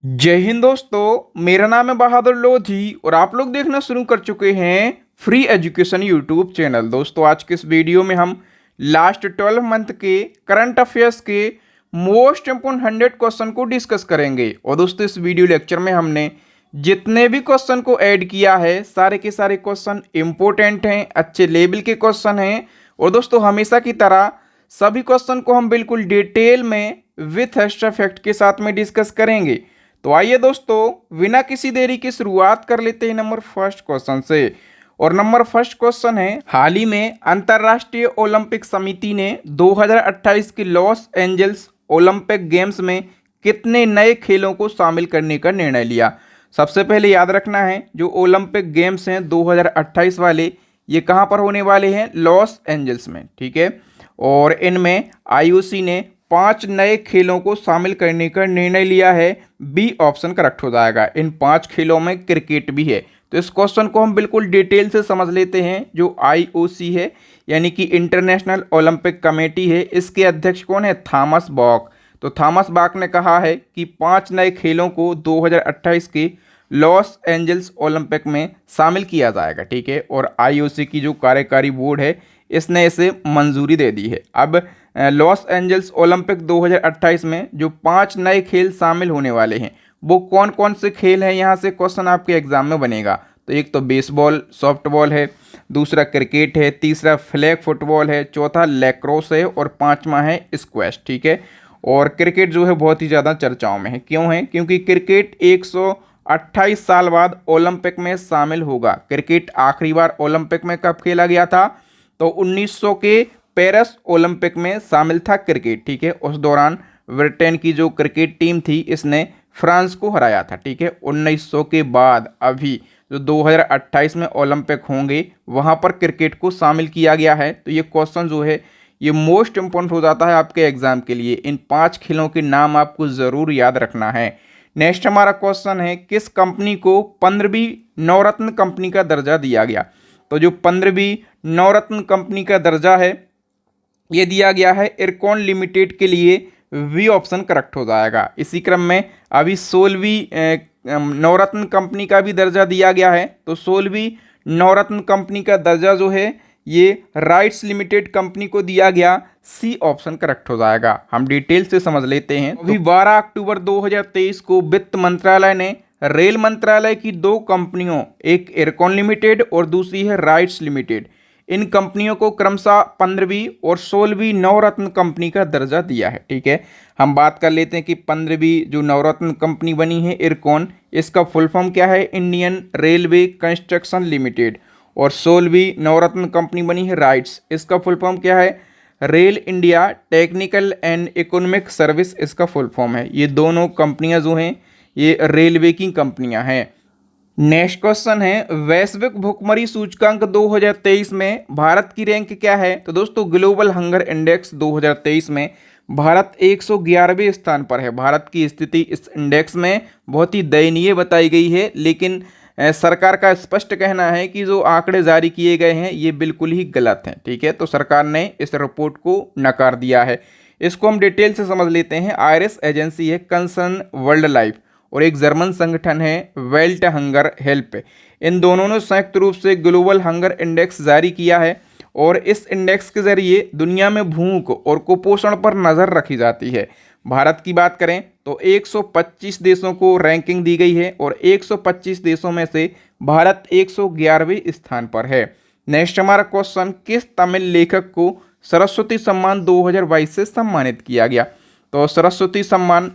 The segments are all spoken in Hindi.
जय हिंद दोस्तों, मेरा नाम है बहादुर लोधी और आप लोग देखना शुरू कर चुके हैं फ्री एजुकेशन यूट्यूब चैनल। दोस्तों आज के इस वीडियो में हम लास्ट 12 मंथ के करंट अफेयर्स के मोस्ट इम्पोर्टेंट 100 क्वेश्चन को डिस्कस करेंगे। और दोस्तों इस वीडियो लेक्चर में हमने जितने भी क्वेश्चन को ऐड किया है सारे के सारे क्वेश्चन इंपॉर्टेंट हैं, अच्छे लेवल के क्वेश्चन हैं। और दोस्तों हमेशा की तरह सभी क्वेश्चन को हम बिल्कुल डिटेल में विथ एक्स्ट्रा फैक्ट के साथ में डिस्कस करेंगे। तो आइए दोस्तों बिना किसी देरी की शुरुआत कर लेते हैं नंबर फर्स्ट क्वेश्चन से। और नंबर फर्स्ट क्वेश्चन है, हाल ही में अंतर्राष्ट्रीय ओलंपिक समिति ने 2028 के लॉस एंजल्स ओलंपिक गेम्स में कितने नए खेलों को शामिल करने का निर्णय लिया। सबसे पहले याद रखना है जो ओलंपिक गेम्स हैं 2028 वाले, ये कहाँ पर होने वाले हैं, लॉस एंजल्स में, ठीक है। और इनमें आईओसी ने 5 नए खेलों को शामिल करने का निर्णय लिया है। बी ऑप्शन करेक्ट हो जाएगा। इन 5 खेलों में क्रिकेट भी है। तो इस क्वेश्चन को हम बिल्कुल डिटेल से समझ लेते हैं। जो आईओसी है यानी कि इंटरनेशनल ओलंपिक कमेटी है, इसके अध्यक्ष कौन है, थॉमस बॉक। तो थॉमस बॉक ने कहा है कि 5 नए खेलों को 2028 के लॉस एंजल्स ओलंपिक में शामिल किया जाएगा, ठीक है। और आईओसी की जो कार्यकारी बोर्ड है इसने इसे मंजूरी दे दी है। अब लॉस एंजल्स ओलंपिक 2028 में जो 5 नए खेल शामिल होने वाले हैं वो कौन कौन से खेल हैं, यहाँ से क्वेश्चन आपके एग्जाम में बनेगा। तो एक तो बेसबॉल सॉफ्टबॉल है, दूसरा क्रिकेट है, तीसरा फ्लैग फुटबॉल है, चौथा लैक्रोस है और पांचवा है स्क्वैश, ठीक है। और क्रिकेट जो है बहुत ही ज़्यादा चर्चाओं में है। क्यों है, क्योंकि क्रिकेट 128 साल बाद ओलंपिक में शामिल होगा। क्रिकेट आखिरी बार ओलंपिक में कब खेला गया था, तो 1900 के पेरिस ओलंपिक में शामिल था क्रिकेट, ठीक है। उस दौरान ब्रिटेन की जो क्रिकेट टीम थी इसने फ्रांस को हराया था, ठीक है। 1900 के बाद अभी जो 2028 में ओलंपिक होंगे वहां पर क्रिकेट को शामिल किया गया है। तो ये क्वेश्चन जो है ये मोस्ट इंपॉर्टेंट हो जाता है आपके एग्जाम के लिए। इन 5 खेलों के नाम आपको ज़रूर याद रखना है। नेक्स्ट हमारा क्वेश्चन है, किस कंपनी को 15वीं नवरत्न कंपनी का दर्जा दिया गया। तो जो 15वीं नवरत्न कंपनी का दर्जा है ये दिया गया है इरकॉन लिमिटेड के लिए। वी ऑप्शन करेक्ट हो जाएगा। इसी क्रम में अभी 16वीं नवरत्न कंपनी का भी दर्जा दिया गया है। तो 16वीं नवरत्न कंपनी का दर्जा जो है ये राइट्स लिमिटेड कंपनी को दिया गया। सी ऑप्शन करेक्ट हो जाएगा। हम डिटेल से समझ लेते हैं। अभी 12 अक्टूबर 2023 को वित्त मंत्रालय ने रेल मंत्रालय की 2 कंपनियों, एक इरकॉन लिमिटेड और दूसरी है राइट्स लिमिटेड, इन कंपनियों को क्रमशः 15वीं और 16वीं नवरत्न कंपनी का दर्जा दिया है, ठीक है। हम बात कर लेते हैं कि 15वीं जो नवरत्न कंपनी बनी है इरकॉन, इसका फुल फॉर्म क्या है, इंडियन रेलवे कंस्ट्रक्शन लिमिटेड। और 16वीं नवरत्न कंपनी बनी है राइट्स, इसका फुल फॉर्म क्या है, rail India technical and economic service इसका फुल फॉर्म है। ये दोनों कंपनियां जो हैं ये रेलवे की कंपनियां हैं। नेक्स्ट क्वेश्चन है, वैश्विक भुखमरी सूचकांक 2023 में भारत की रैंक क्या है। तो दोस्तों ग्लोबल हंगर इंडेक्स 2023 में भारत 111वें स्थान पर है। भारत की स्थिति इस इंडेक्स में बहुत ही दयनीय बताई गई है। लेकिन सरकार का स्पष्ट कहना है कि जो आंकड़े जारी किए गए हैं ये बिल्कुल ही गलत हैं, ठीक है। तो सरकार ने इस रिपोर्ट को नकार दिया है। इसको हम डिटेल से समझ लेते हैं। आयरिश एजेंसी है कंसर्न वर्ल्ड लाइफ और एक जर्मन संगठन है वेल्ट हंगर हेल्प, इन दोनों ने संयुक्त रूप से ग्लोबल हंगर इंडेक्स जारी किया है। और इस इंडेक्स के जरिए दुनिया में भूख और कुपोषण पर नज़र रखी जाती है। भारत की बात करें तो 125 देशों को रैंकिंग दी गई है और 125 देशों में से भारत 111वें स्थान पर है। नेक्स्ट हमारा क्वेश्चन, किस तमिल लेखक को सरस्वती सम्मान 2022 से सम्मानित किया गया। तो सरस्वती सम्मान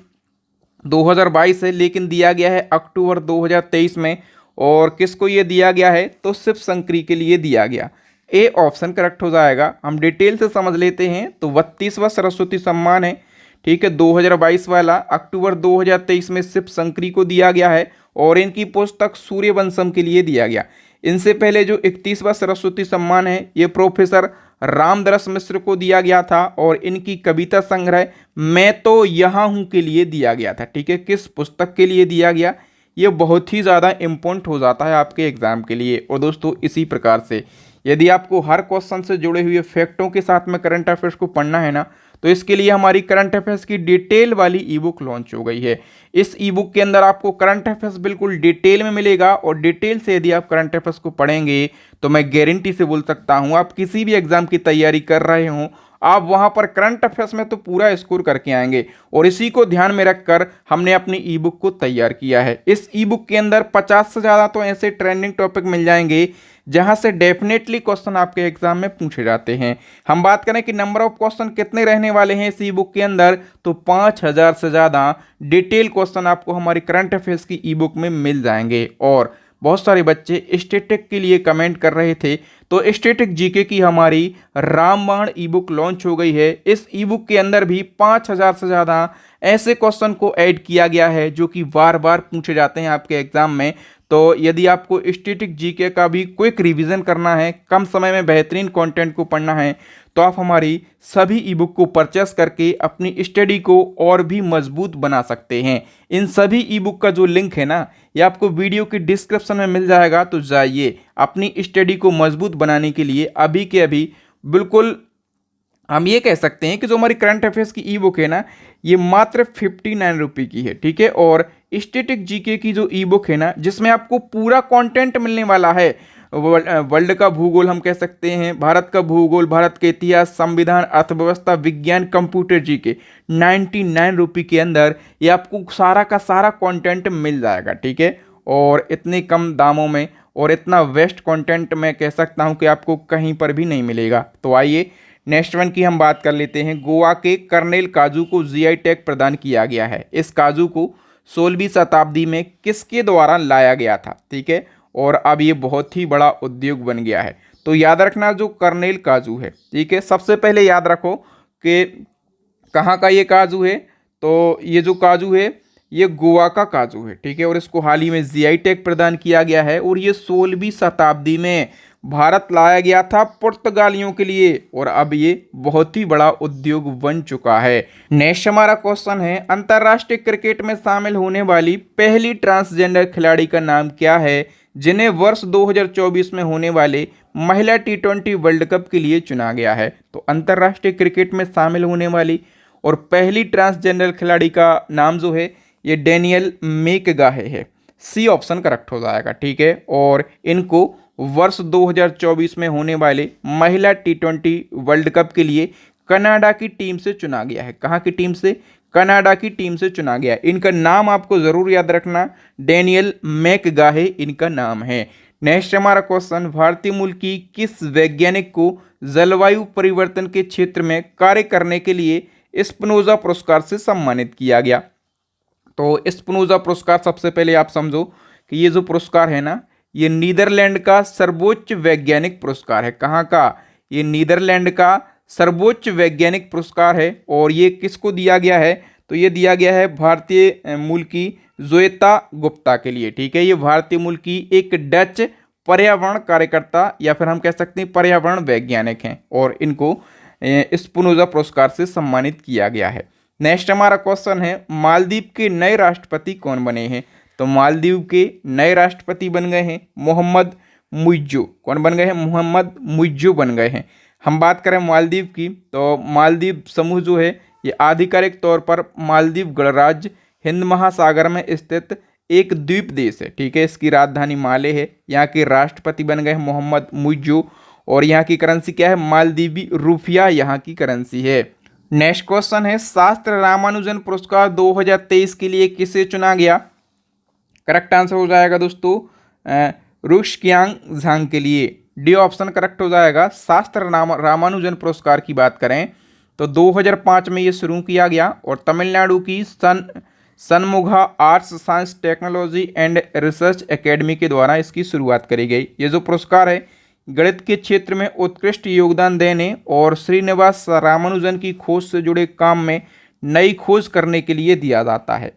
2022 है लेकिन दिया गया है अक्टूबर 2023 में। और किसको ये दिया गया है, तो शिव शंकरी के लिए दिया गया। ए ऑप्शन करेक्ट हो जाएगा। हम डिटेल से समझ लेते हैं। तो 32वां सरस्वती सम्मान है, ठीक है, 2022 वाला अक्टूबर 2023 में शिव शंकरी को दिया गया है। और इनकी पुस्तक सूर्यवंशम के लिए दिया गया। इनसे पहले जो 31वां सरस्वती सम्मान है ये प्रोफेसर रामदरस मिश्र को दिया गया था और इनकी कविता संग्रह मैं तो यहाँ हूँ के लिए दिया गया था, ठीक है। किस पुस्तक के लिए दिया गया, ये बहुत ही ज़्यादा इम्पोर्टेंट हो जाता है आपके एग्जाम के लिए। और दोस्तों इसी प्रकार से यदि आपको हर क्वेश्चन से जुड़े हुए फैक्टों के साथ में करंट अफेयर्स को पढ़ना है ना, तो इसके लिए हमारी करंट अफेयर्स की डिटेल वाली ई बुक लॉन्च हो गई है। इस ई बुक के अंदर आपको करंट अफेयर्स बिल्कुल डिटेल में मिलेगा, और डिटेल से यदि आप करंट अफेयर्स को पढ़ेंगे तो मैं गारंटी से बोल सकता हूं, आप किसी भी एग्जाम की तैयारी कर रहे हो, आप वहां पर करंट अफेयर्स में तो पूरा स्कोर करके आएंगे। और इसी को ध्यान में रखकर हमने अपनी ई बुक को तैयार किया है। इस ई बुक के अंदर 50 से ज़्यादा तो ऐसे ट्रेंडिंग टॉपिक मिल जाएंगे जहां से डेफिनेटली क्वेश्चन आपके एग्जाम में पूछे जाते हैं। हम बात करें कि नंबर ऑफ क्वेश्चन कितने रहने वाले हैं इस ई बुक के अंदर, तो 5000 से ज़्यादा डिटेल क्वेश्चन आपको हमारी करंट अफेयर्स की ई बुक में मिल जाएंगे। और बहुत सारे बच्चे स्टैटिक के लिए कमेंट कर रहे थे, तो स्टैटिक जीके की हमारी रामबाण ई बुक लॉन्च हो गई है। इस ई बुक के अंदर भी 5000 से ज़्यादा ऐसे क्वेश्चन को ऐड किया गया है जो कि बार बार पूछे जाते हैं आपके एग्जाम में। तो यदि आपको स्टैटिक जीके का भी क्विक रिवीजन करना है, कम समय में बेहतरीन कंटेंट को पढ़ना है, तो आप हमारी सभी ई बुक को परचेस करके अपनी स्टडी को और भी मजबूत बना सकते हैं। इन सभी ई बुक का जो लिंक है ना, ये आपको वीडियो की डिस्क्रिप्शन में मिल जाएगा। तो जाइए, अपनी स्टडी को मजबूत बनाने के लिए अभी के अभी बिल्कुल हम ये कह सकते हैं कि जो हमारी करंट अफेयर्स की ई बुक है ना, ये मात्र 59 रुपये की है, ठीक है। और स्टैटिक जीके की जो ई बुक है ना, जिसमें आपको पूरा कंटेंट मिलने वाला है, वर्ल्ड का भूगोल हम कह सकते हैं, भारत का भूगोल, भारत के इतिहास, संविधान, अर्थव्यवस्था, विज्ञान, कंप्यूटर जीके, 99 रुपये के अंदर ये आपको सारा का सारा कंटेंट मिल जाएगा, ठीक है। और इतने कम दामों में और इतना बेस्ट कंटेंट मैं कह सकता हूँ कि आपको कहीं पर भी नहीं मिलेगा। तो आइए नेक्स्ट वन की हम बात कर लेते हैं। गोवा के कर्नेल काजू को जीआई टैग प्रदान किया गया है। इस काजू को 16वीं शताब्दी में किसके द्वारा लाया गया था, ठीक है, और अब ये बहुत ही बड़ा उद्योग बन गया है। तो याद रखना, जो कर्नेल काजू है, ठीक है, सबसे पहले याद रखो कि कहाँ का ये काजू है। तो ये जो काजू है ये गोवा का काजू है, ठीक है, और इसको हाल ही में जीआई टैग प्रदान किया गया है। और ये 16वीं शताब्दी में भारत लाया गया था पुर्तगालियों के लिए, और अब ये बहुत ही बड़ा उद्योग बन चुका है। नेक्स्ट हमारा क्वेश्चन है, अंतर्राष्ट्रीय क्रिकेट में शामिल होने वाली पहली ट्रांसजेंडर खिलाड़ी का नाम क्या है, जिन्हें वर्ष 2024 में होने वाले महिला T20 वर्ल्ड कप के लिए चुना गया है। तो अंतर्राष्ट्रीय क्रिकेट में शामिल होने वाली और पहली ट्रांसजेंडर खिलाड़ी का नाम जो है ये डेनियल मेकगाहे है। सी ऑप्शन करेक्ट हो जाएगा, ठीक है। और इनको वर्ष 2024 में होने वाले महिला T20 वर्ल्ड कप के लिए कनाडा की टीम से चुना गया है। कहाँ की टीम से? कनाडा की टीम से चुना गया है। इनका नाम आपको जरूर याद रखना, डेनियल मैकगाहे इनका नाम है। नेक्स्ट हमारा क्वेश्चन, भारतीय मूल की किस वैज्ञानिक को जलवायु परिवर्तन के क्षेत्र में कार्य करने के लिए स्पिनोजा पुरस्कार से सम्मानित किया गया? तो स्पिनोजा पुरस्कार सबसे पहले आप समझो कि ये जो पुरस्कार है ना, ये नीदरलैंड का सर्वोच्च वैज्ञानिक पुरस्कार है। कहाँ का? ये नीदरलैंड का सर्वोच्च वैज्ञानिक पुरस्कार है। और ये किसको दिया गया है? तो ये दिया गया है भारतीय मूल की जोएता गुप्ता के लिए, ठीक है। ये भारतीय मूल की एक डच पर्यावरण कार्यकर्ता या फिर हम कह सकते हैं पर्यावरण वैज्ञानिक हैं, और इनको स्पिनोजा पुरस्कार से सम्मानित किया गया है। नेक्स्ट हमारा क्वेश्चन है, मालदीव के नए राष्ट्रपति कौन बने हैं? तो मालदीव के नए राष्ट्रपति बन गए हैं मोहम्मद मुइज्जो। कौन बन गए हैं? मोहम्मद मुइज्जो बन गए हैं। हम बात करें मालदीव की, तो मालदीव समूह जो है ये आधिकारिक तौर पर मालदीव गणराज्य हिंद महासागर में स्थित एक द्वीप देश है, ठीक है। इसकी राजधानी माले है। यहाँ के राष्ट्रपति बन गए हैं मोहम्मद मुइज्जो, और यहाँ की करेंसी क्या है? मालदीवी रुपया यहाँ की करेंसी है। नेक्स्ट क्वेश्चन है, शास्त्र रामानुजन पुरस्कार 2023 के लिए किसे चुना गया? करेक्ट आंसर हो जाएगा दोस्तों रुक्सक्यांग झांग के लिए। डी ऑप्शन करेक्ट हो जाएगा। शास्त्र रामानुजन पुरस्कार की बात करें तो 2005 में ये शुरू किया गया, और तमिलनाडु की Shanmugha arts science technology and research academy के द्वारा इसकी शुरुआत करी गई। ये जो पुरस्कार है गणित के क्षेत्र में उत्कृष्ट योगदान देने और श्रीनिवास रामानुजन की खोज से जुड़े काम में नई खोज करने के लिए दिया जाता है।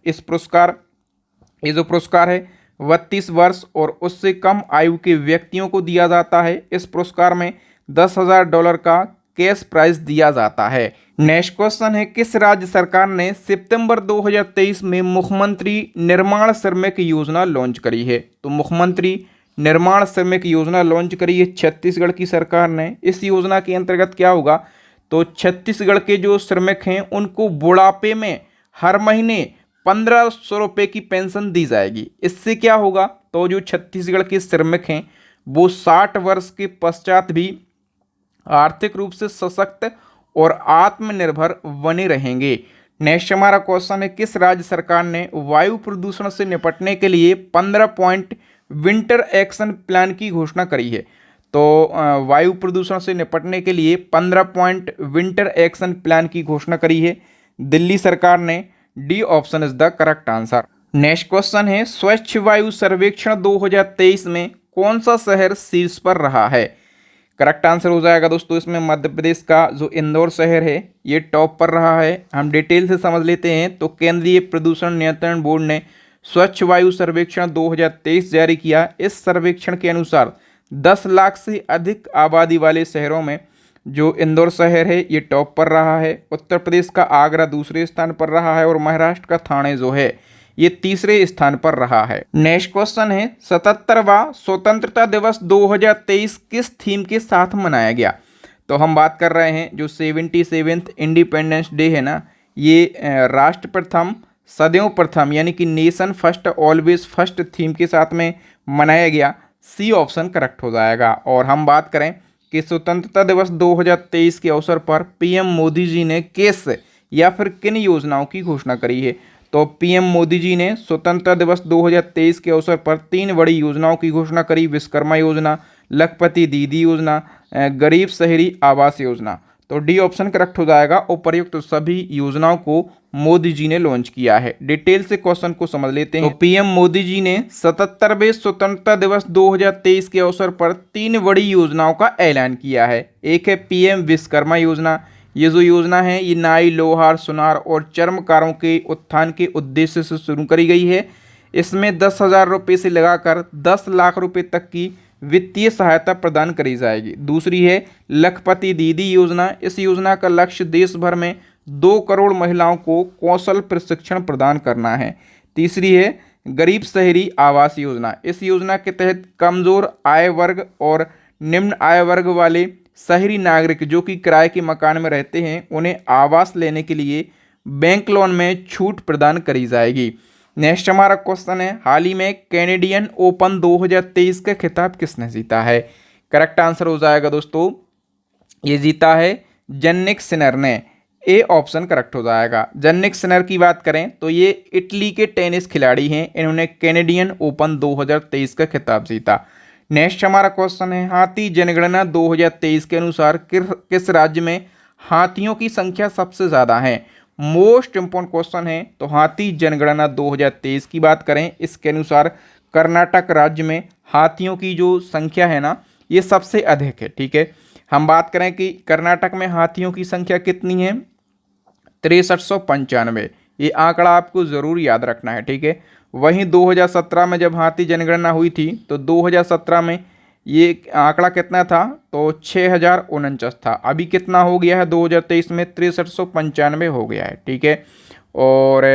ये जो पुरस्कार है 32 वर्ष और उससे कम आयु के व्यक्तियों को दिया जाता है। इस पुरस्कार में $10,000 का कैश प्राइज दिया जाता है। नेक्स्ट क्वेश्चन है, किस राज्य सरकार ने सितंबर 2023 में मुख्यमंत्री निर्माण श्रमिक योजना लॉन्च करी है? तो मुख्यमंत्री निर्माण श्रमिक योजना लॉन्च करी है छत्तीसगढ़ की सरकार ने। इस योजना के अंतर्गत क्या होगा? तो छत्तीसगढ़ के जो श्रमिक हैं उनको बुढ़ापे में हर महीने 1500 रुपये की पेंशन दी जाएगी। इससे क्या होगा, तो जो छत्तीसगढ़ के श्रमिक हैं वो 60 वर्ष के पश्चात भी आर्थिक रूप से सशक्त और आत्मनिर्भर बने रहेंगे। नेक्स्ट हमारा क्वेश्चन है, किस राज्य सरकार ने वायु प्रदूषण से निपटने के लिए 15 पॉइंट विंटर एक्शन प्लान की घोषणा करी है। तो वायु प्रदूषण से निपटने के लिए 15 पॉइंट विंटर एक्शन प्लान की घोषणा करी है दिल्ली सरकार ने। D option is the correct answer. Next question है, स्वच्छ वायु सर्वेक्षण 2023 में कौन सा शहर शीर्ष पर रहा है। करेक्ट आंसर हो जाएगा दोस्तों इसमें मध्य प्रदेश का जो इंदौर शहर है ये टॉप पर रहा है। हम डिटेल से समझ लेते हैं। तो केंद्रीय प्रदूषण नियंत्रण बोर्ड ने स्वच्छ वायु सर्वेक्षण 2023 जारी किया। इस सर्वेक्षण के अनुसार 10 लाख से अधिक आबादी वाले शहरों में जो इंदौर शहर है ये टॉप पर रहा है। उत्तर प्रदेश का आगरा दूसरे स्थान पर रहा है और महाराष्ट्र का ठाणे जो है ये तीसरे स्थान पर रहा है। नेक्स्ट क्वेश्चन है, 77वां स्वतंत्रता दिवस 2023 किस थीम के साथ मनाया गया। तो हम बात कर रहे हैं जो 77th इंडिपेंडेंस डे है ना, ये राष्ट्र प्रथम सदैव प्रथम यानी कि nation first always first theme के साथ में मनाया गया। सी ऑप्शन करेक्ट हो जाएगा। और हम बात करें कि स्वतंत्रता दिवस 2023 के अवसर पर पीएम मोदी जी ने किस या फिर किन योजनाओं की घोषणा करी है। तो पीएम मोदी जी ने स्वतंत्रता दिवस 2023 के अवसर पर 3 बड़ी योजनाओं की घोषणा करी। विश्वकर्मा योजना, लखपति दीदी योजना, गरीब शहरी आवास योजना। तो डी ऑप्शन करेक्ट हो जाएगा। उपर्युक्त तो सभी योजनाओं को मोदी जी ने लॉन्च किया है। डिटेल से क्वेश्चन को समझ लेते हैं। तो पीएम मोदी जी ने 77वें स्वतंत्रता दिवस 2023 के अवसर पर 3 बड़ी योजनाओं का ऐलान किया है। एक है पीएम विश्वकर्मा योजना। ये जो योजना है ये नाई, लोहार, सुनार और चर्मकारों के उत्थान के उद्देश्य से शुरू करी गई है। इसमें 10,000 रुपये से लगाकर 10 लाख रुपए तक की वित्तीय सहायता प्रदान करी जाएगी। दूसरी है लखपति दीदी योजना। इस योजना का लक्ष्य देश भर में 2 करोड़ महिलाओं को कौशल प्रशिक्षण प्रदान करना है। तीसरी है गरीब शहरी आवास योजना। इस योजना के तहत कमजोर आय वर्ग और निम्न आय वर्ग वाले शहरी नागरिक जो कि किराए के मकान में रहते हैं उन्हें आवास लेने के लिए बैंक लोन में छूट प्रदान करी जाएगी। नेक्स्ट हमारा क्वेश्चन है, हाल ही में कैनेडियन ओपन 2023 का खिताब किसने जीता है। करेक्ट आंसर हो जाएगा दोस्तों, ये जीता है जन्निक सिनर ने। ए ऑप्शन करेक्ट हो जाएगा। जन्निक सिनर की बात करें तो ये इटली के टेनिस खिलाड़ी हैं। इन्होंने कैनेडियन ओपन 2023 का खिताब जीता। नेक्स्ट हमारा क्वेश्चन है, हाथी जनगणना 2023 के अनुसार किस राज्य में हाथियों की संख्या सबसे ज़्यादा है। मोस्ट इंपॉर्टेंट क्वेश्चन है। तो हाथी जनगणना 2023 की बात करें इसके अनुसार कर्नाटक राज्य में हाथियों की जो संख्या है ना ये सबसे अधिक है। ठीक है, हम बात करें कि कर्नाटक में हाथियों की संख्या कितनी है, 6395। ये आंकड़ा आपको ज़रूर याद रखना है। ठीक है, वहीं 2017 में जब हाथी जनगणना हुई थी तो 2017 में ये आंकड़ा कितना था, तो 6049 था। अभी कितना हो गया है 2023 में 6395 हो गया है। ठीक है, और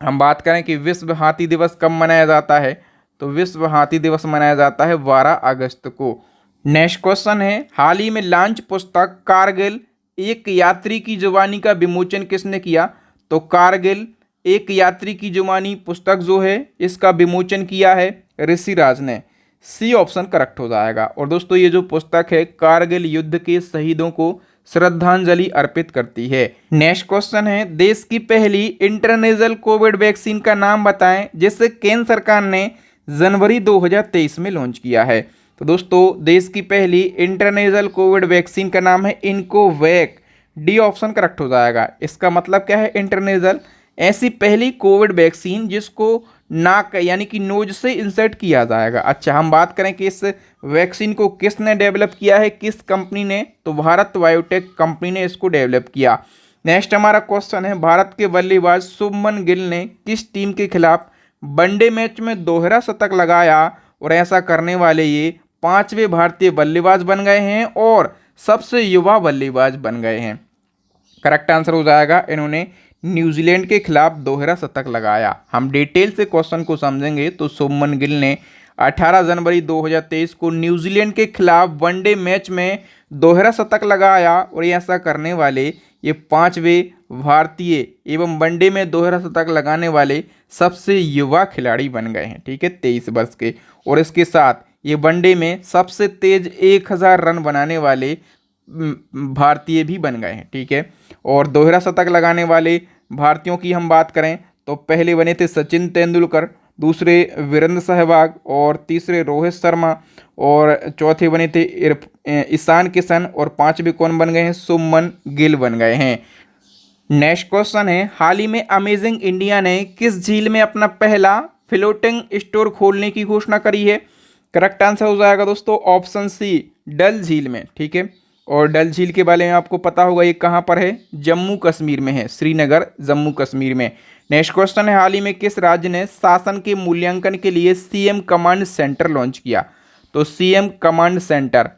हम बात करें कि विश्व हाथी दिवस कब मनाया जाता है, तो विश्व हाथी दिवस मनाया जाता है 12 अगस्त को। नेक्स्ट क्वेश्चन है, हाल ही में लॉन्च पुस्तक कारगिल एक यात्री की जुबानी का विमोचन किसने किया। तो कारगिल एक यात्री की जुबानी पुस्तक जो है इसका विमोचन किया है ऋषिराज ने। सी ऑप्शन करेक्ट हो जाएगा। और दोस्तों ये जो पुस्तक है कारगिल युद्ध के शहीदों को श्रद्धांजलि अर्पित करती है। नेक्स्ट क्वेश्चन है, देश की पहली इंटरनेशनल कोविड वैक्सीन का नाम बताएं जिसे केंद्र सरकार ने जनवरी 2023 में लॉन्च किया है। तो दोस्तों देश की पहली इंटरनेशनल कोविड वैक्सीन का नाम है इनकोवैक। डी ऑप्शन करेक्ट हो जाएगा। इसका मतलब क्या है, इंटरनेशनल ऐसी पहली कोविड वैक्सीन जिसको नाक यानी कि नोज से इंसर्ट किया जाएगा। अच्छा, हम बात करें कि इस वैक्सीन को किसने डेवलप किया है, किस कंपनी ने, तो भारत बायोटेक कंपनी ने इसको डेवलप किया। नेक्स्ट हमारा क्वेश्चन है, भारत के बल्लेबाज शुभमन गिल ने किस टीम के खिलाफ वनडे मैच में दोहरा शतक लगाया और ऐसा करने वाले ये 5वें भारतीय बल्लेबाज बन गए हैं और सबसे युवा बल्लेबाज बन गए हैं। करेक्ट आंसर हो जाएगा, इन्होंने न्यूजीलैंड के खिलाफ दोहरा शतक लगाया। हम डिटेल से क्वेश्चन को समझेंगे तो शुभमन गिल ने 18 जनवरी 2023 को न्यूजीलैंड के खिलाफ वनडे मैच में दोहरा शतक लगाया और ये ऐसा करने वाले ये 5वें भारतीय एवं वनडे में दोहरा शतक लगाने वाले सबसे युवा खिलाड़ी बन गए हैं। ठीक है, 23 वर्ष के। और इसके साथ ये वनडे में सबसे तेज 1000 रन बनाने वाले भारतीय भी बन गए हैं। ठीक है, और दोहरा शतक लगाने वाले भारतीयों की हम बात करें तो पहले बने थे सचिन तेंदुलकर, दूसरे वीरेंद्र सहवाग और तीसरे रोहित शर्मा और चौथे बने थे ईशान किशन और पांचवें कौन बन गए हैं? शुभमन गिल बन गए हैं। नेक्स्ट क्वेश्चन है, हाल ही में अमेजिंग इंडिया ने किस झील में अपना पहला फ्लोटिंग स्टोर खोलने की घोषणा करी है? करेक्ट आंसर हो जाएगा दोस्तों ऑप्शन सी, डल झील में। ठीक है, और डल झील के बारे में आपको पता होगा ये कहाँ पर है? जम्मू कश्मीर में है, श्रीनगर जम्मू कश्मीर में। नेक्स्ट क्वेश्चन है, हाल ही में किस राज्य ने शासन के मूल्यांकन के लिए सीएम कमांड सेंटर लॉन्च किया? तो सीएम कमांड सेंटर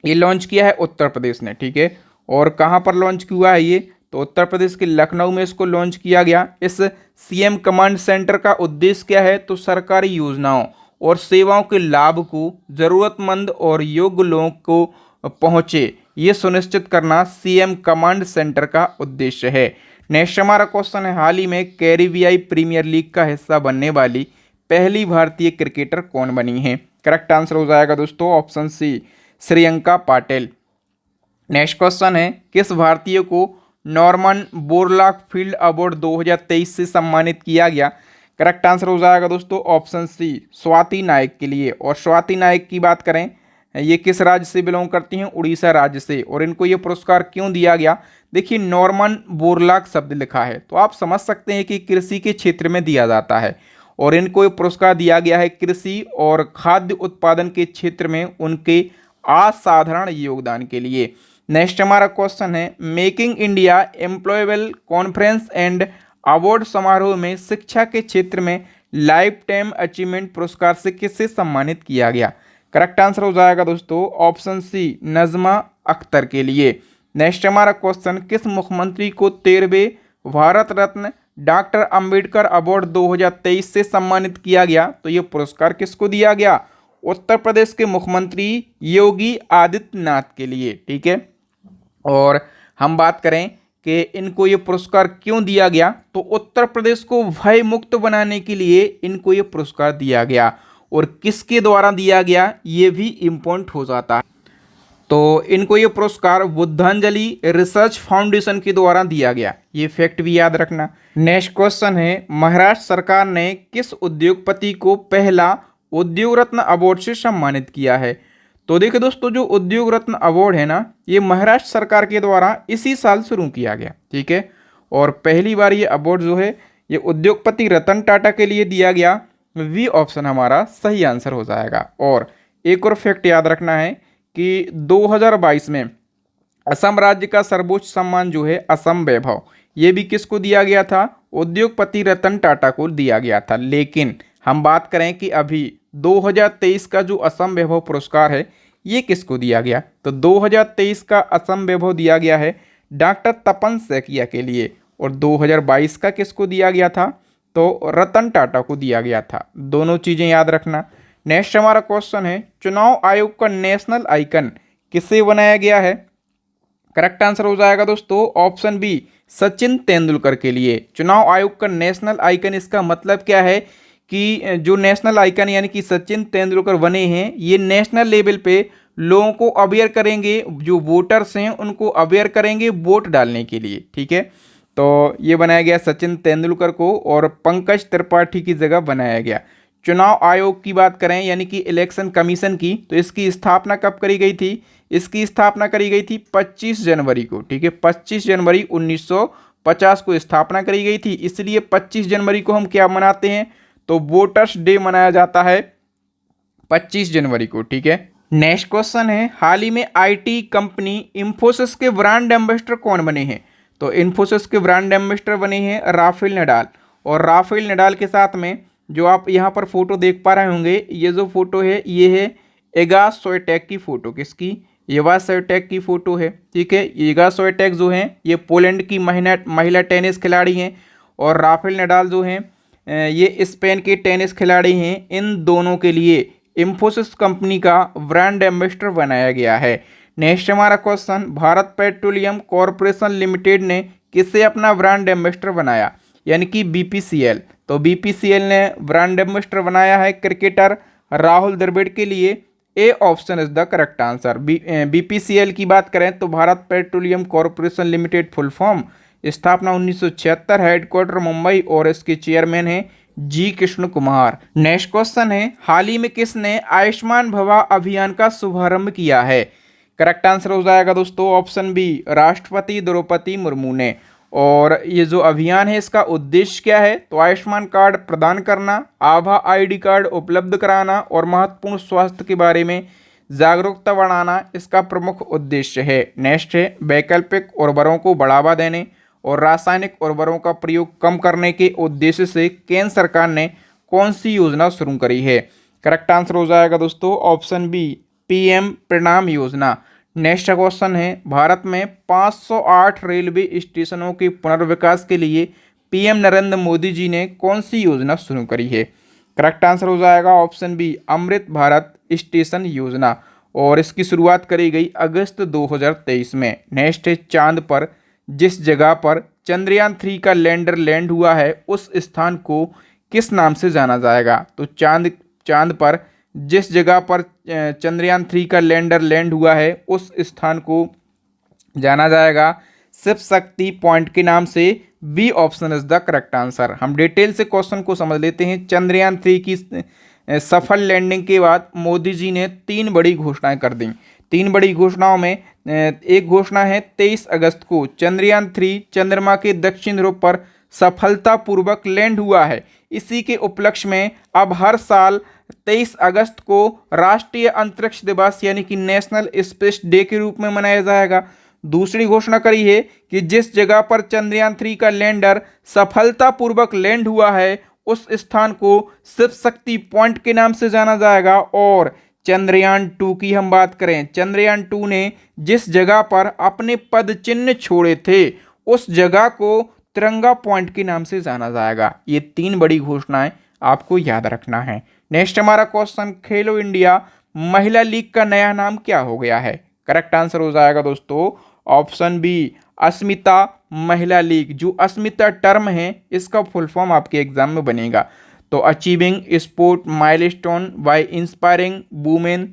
ये लॉन्च किया है उत्तर प्रदेश ने। ठीक है, और कहाँ पर लॉन्च हुआ है ये? तो उत्तर प्रदेश के लखनऊ में इसको लॉन्च किया गया। इस सीएम कमांड सेंटर का उद्देश्य क्या है? तो सरकारी योजनाओं और सेवाओं के लाभ को जरूरतमंद और योग्य लोगों को पहुंचे, ये सुनिश्चित करना सीएम कमांड सेंटर का उद्देश्य है। नेक्स्ट हमारा क्वेश्चन है, हाल ही में कैरिबियाई प्रीमियर लीग का हिस्सा बनने वाली पहली भारतीय क्रिकेटर कौन बनी है? करेक्ट आंसर हो जाएगा दोस्तों option C, Shriyanka Patil. Next question है, किस भारतीय को नॉर्मन बोरलॉग फील्ड अवार्ड 2023 से सम्मानित किया गया? करेक्ट आंसर हो जाएगा दोस्तों ऑप्शन सी, स्वाति नायक के लिए। और स्वाति नायक की बात करें, ये किस राज्य से बिलोंग करती हैं? उड़ीसा राज्य से। और इनको ये पुरस्कार क्यों दिया गया? देखिए, नॉर्मन बोरलॉग शब्द लिखा है तो आप समझ सकते हैं कि कृषि के क्षेत्र में दिया जाता है, और इनको ये पुरस्कार दिया गया है कृषि और खाद्य उत्पादन के क्षेत्र में उनके असाधारण योगदान के लिए। नेक्स्ट हमारा क्वेश्चन है, making India employable conference and award समारोह में शिक्षा के क्षेत्र में लाइफ टाइम अचीवमेंट पुरस्कार से किससे सम्मानित किया गया? करेक्ट आंसर हो जाएगा दोस्तों ऑप्शन सी, नजमा अख्तर के लिए। नेक्स्ट हमारा क्वेश्चन, किस मुख्यमंत्री को 13वें भारत रत्न डॉक्टर अंबेडकर अवार्ड 2023 से सम्मानित किया गया? तो ये पुरस्कार किसको दिया गया? उत्तर प्रदेश के मुख्यमंत्री योगी आदित्यनाथ के लिए। ठीक है, और हम बात करें कि इनको ये पुरस्कार क्यों दिया गया, तो उत्तर प्रदेश को भय मुक्त बनाने के लिए इनको ये पुरस्कार दिया गया। और किसके द्वारा दिया गया ये भी इम्पोर्टेंट हो जाता है। तो इनको ये पुरस्कार बुद्धांजलि रिसर्च फाउंडेशन के द्वारा दिया गया, ये फैक्ट भी याद रखना। नेक्स्ट क्वेश्चन है, महाराष्ट्र सरकार ने किस उद्योगपति को पहला उद्योग रत्न अवार्ड से सम्मानित किया है? तो देखिए दोस्तों, जो उद्योग रत्न अवार्ड है ना, ये महाराष्ट्र सरकार के द्वारा इसी साल शुरू किया गया। ठीक है, और पहली बार ये अवार्ड जो है ये उद्योगपति रतन टाटा के लिए दिया गया। वी ऑप्शन हमारा सही आंसर हो जाएगा। और एक और फैक्ट याद रखना है कि 2022 में असम राज्य का सर्वोच्च सम्मान जो है असम वैभव, ये भी किसको दिया गया था? उद्योगपति रतन टाटा को दिया गया था। लेकिन हम बात करें कि अभी 2023 का जो असम वैभव पुरस्कार है ये किसको दिया गया? तो 2023 का असम वैभव दिया गया है डॉक्टर तपन सैकिया के लिए। और 2022 का किसको दिया गया था? तो रतन टाटा को दिया गया था। दोनों चीज़ें याद रखना। नेक्स्ट हमारा क्वेश्चन है, चुनाव आयोग का नेशनल आइकन किसे बनाया गया है? करेक्ट आंसर हो जाएगा दोस्तों ऑप्शन बी, सचिन तेंदुलकर के लिए। चुनाव आयोग का नेशनल आइकन, इसका मतलब क्या है कि जो नेशनल आइकन यानी कि सचिन तेंदुलकर बने हैं, ये नेशनल लेवल पे लोगों को अवेयर करेंगे, जो वोटर्स हैं उनको अवेयर करेंगे वोट डालने के लिए। ठीक है, तो ये बनाया गया सचिन तेंदुलकर को और पंकज त्रिपाठी की जगह बनाया गया। चुनाव आयोग की बात करें यानी कि इलेक्शन कमीशन की, तो इसकी स्थापना कब करी गई थी? इसकी स्थापना करी गई थी 25 जनवरी को। ठीक है, 25 जनवरी 1950 को स्थापना करी गई थी। इसलिए 25 जनवरी को हम क्या मनाते हैं? तो वोटर्स डे मनाया जाता है 25 जनवरी को। ठीक है, नेक्स्ट क्वेश्चन है, हाल ही में आईटी कंपनी इंफोसिस के ब्रांड एम्बेसडर कौन बने हैं? तो इंफोसिस के ब्रांड एम्बेसडर बने हैं राफेल नडाल। और राफेल नडाल के साथ में जो आप यहाँ पर फोटो देख पा रहे होंगे, ये जो फोटो है ये है इगा स्विएटेक की फोटो। किसकी? इगा स्विएटेक की फोटो है। ठीक है, इगा स्विएटेक जो है ये पोलैंड की महिला टेनिस खिलाड़ी हैं। और राफेल नडाल जो हैं ये स्पेन के टेनिस खिलाड़ी हैं, इन दोनों के लिए इंफोसिस कंपनी का ब्रांड एम्बेसडर बनाया गया है। नेक्स्ट हमारा question, Bharat petroleum corporation limited ने किसे अपना ब्रांड एम्बेसडर बनाया, यानी कि बीपीसीएल। तो बीपीसीएल ने ब्रांड एम्बेसडर बनाया है क्रिकेटर राहुल द्रविड़ के लिए। A option is the correct answer. BPCL की बात करें तो Bharat petroleum corporation limited full form, स्थापना 1976, हेडक्वार्टर मुंबई और इसके चेयरमैन हैं जी कृष्ण कुमार। नेक्स्ट क्वेश्चन है, हाल ही में किसने आयुष्मान भवा अभियान का शुभारंभ किया है। करेक्ट आंसर हो जाएगा दोस्तों ऑप्शन बी, राष्ट्रपति द्रौपदी मुर्मू ने। और ये जो अभियान है इसका उद्देश्य क्या है, तो आयुष्मान कार्ड प्रदान करना, आभा आईडी कार्ड उपलब्ध कराना और महत्वपूर्ण स्वास्थ्य के बारे में जागरूकता बढ़ाना इसका प्रमुख उद्देश्य है। नेक्स्ट है, वैकल्पिक उर्वरकों को बढ़ावा देने और रासायनिक उर्वरकों का प्रयोग कम करने के उद्देश्य से केंद्र सरकार ने कौन सी योजना शुरू करी है। करेक्ट आंसर हो जाएगा दोस्तों ऑप्शन बी, पीएम प्रणाम योजना। नेक्स्ट क्वेश्चन है, भारत में 508 रेलवे स्टेशनों के पुनर्विकास के लिए पीएम नरेंद्र मोदी जी ने कौन सी योजना शुरू करी है। करेक्ट आंसर हो जाएगा option B, Amrit Bharat station योजना। और इसकी शुरुआत करी गई अगस्त 2023 में। नेक्स्ट है, चांद पर जिस जगह पर चंद्रयान 3 का लैंडर लैंड हुआ है उस स्थान को किस नाम से जाना जाएगा। तो चांद पर जिस जगह पर चंद्रयान 3 का लैंडर लैंड हुआ है उस स्थान को जाना जाएगा शिव शक्ति पॉइंट के नाम से। B option is the correct answer. हम डिटेल से क्वेश्चन को समझ लेते हैं। चंद्रयान 3 की सफल लैंडिंग के बाद मोदी जी ने 3 बड़ी घोषणाएं कर दी। 3 बड़ी घोषणाओं में एक घोषणा है 23 अगस्त को चंद्रयान 3 चंद्रमा के दक्षिण ध्रुव पर सफलतापूर्वक लैंड हुआ है। इसी के उपलक्ष्य में अब हर साल 23 अगस्त को राष्ट्रीय अंतरिक्ष दिवस यानी कि नेशनल स्पेस डे के रूप में मनाया जाएगा। दूसरी घोषणा करी है कि जिस जगह पर चंद्रयान 3 का लैंडर सफलतापूर्वक लैंड हुआ है उस स्थान को शिव शक्ति पॉइंट के नाम से जाना जाएगा। और चंद्रयान 2 की हम बात करें, चंद्रयान 2 ने जिस जगह पर अपने पद चिन्ह छोड़े थे उस जगह को तिरंगा पॉइंट के नाम से जाना जाएगा। ये 3 बड़ी घोषणाएं आपको याद रखना है। नेक्स्ट हमारा क्वेश्चन, खेलो इंडिया महिला लीग का नया नाम क्या हो गया है। करेक्ट आंसर हो जाएगा दोस्तों ऑप्शन बी, अस्मिता महिला लीग। जो अस्मिता टर्म है इसका फुल फॉर्म आपके एग्जाम में बनेगा। तो achieving sport milestone by inspiring women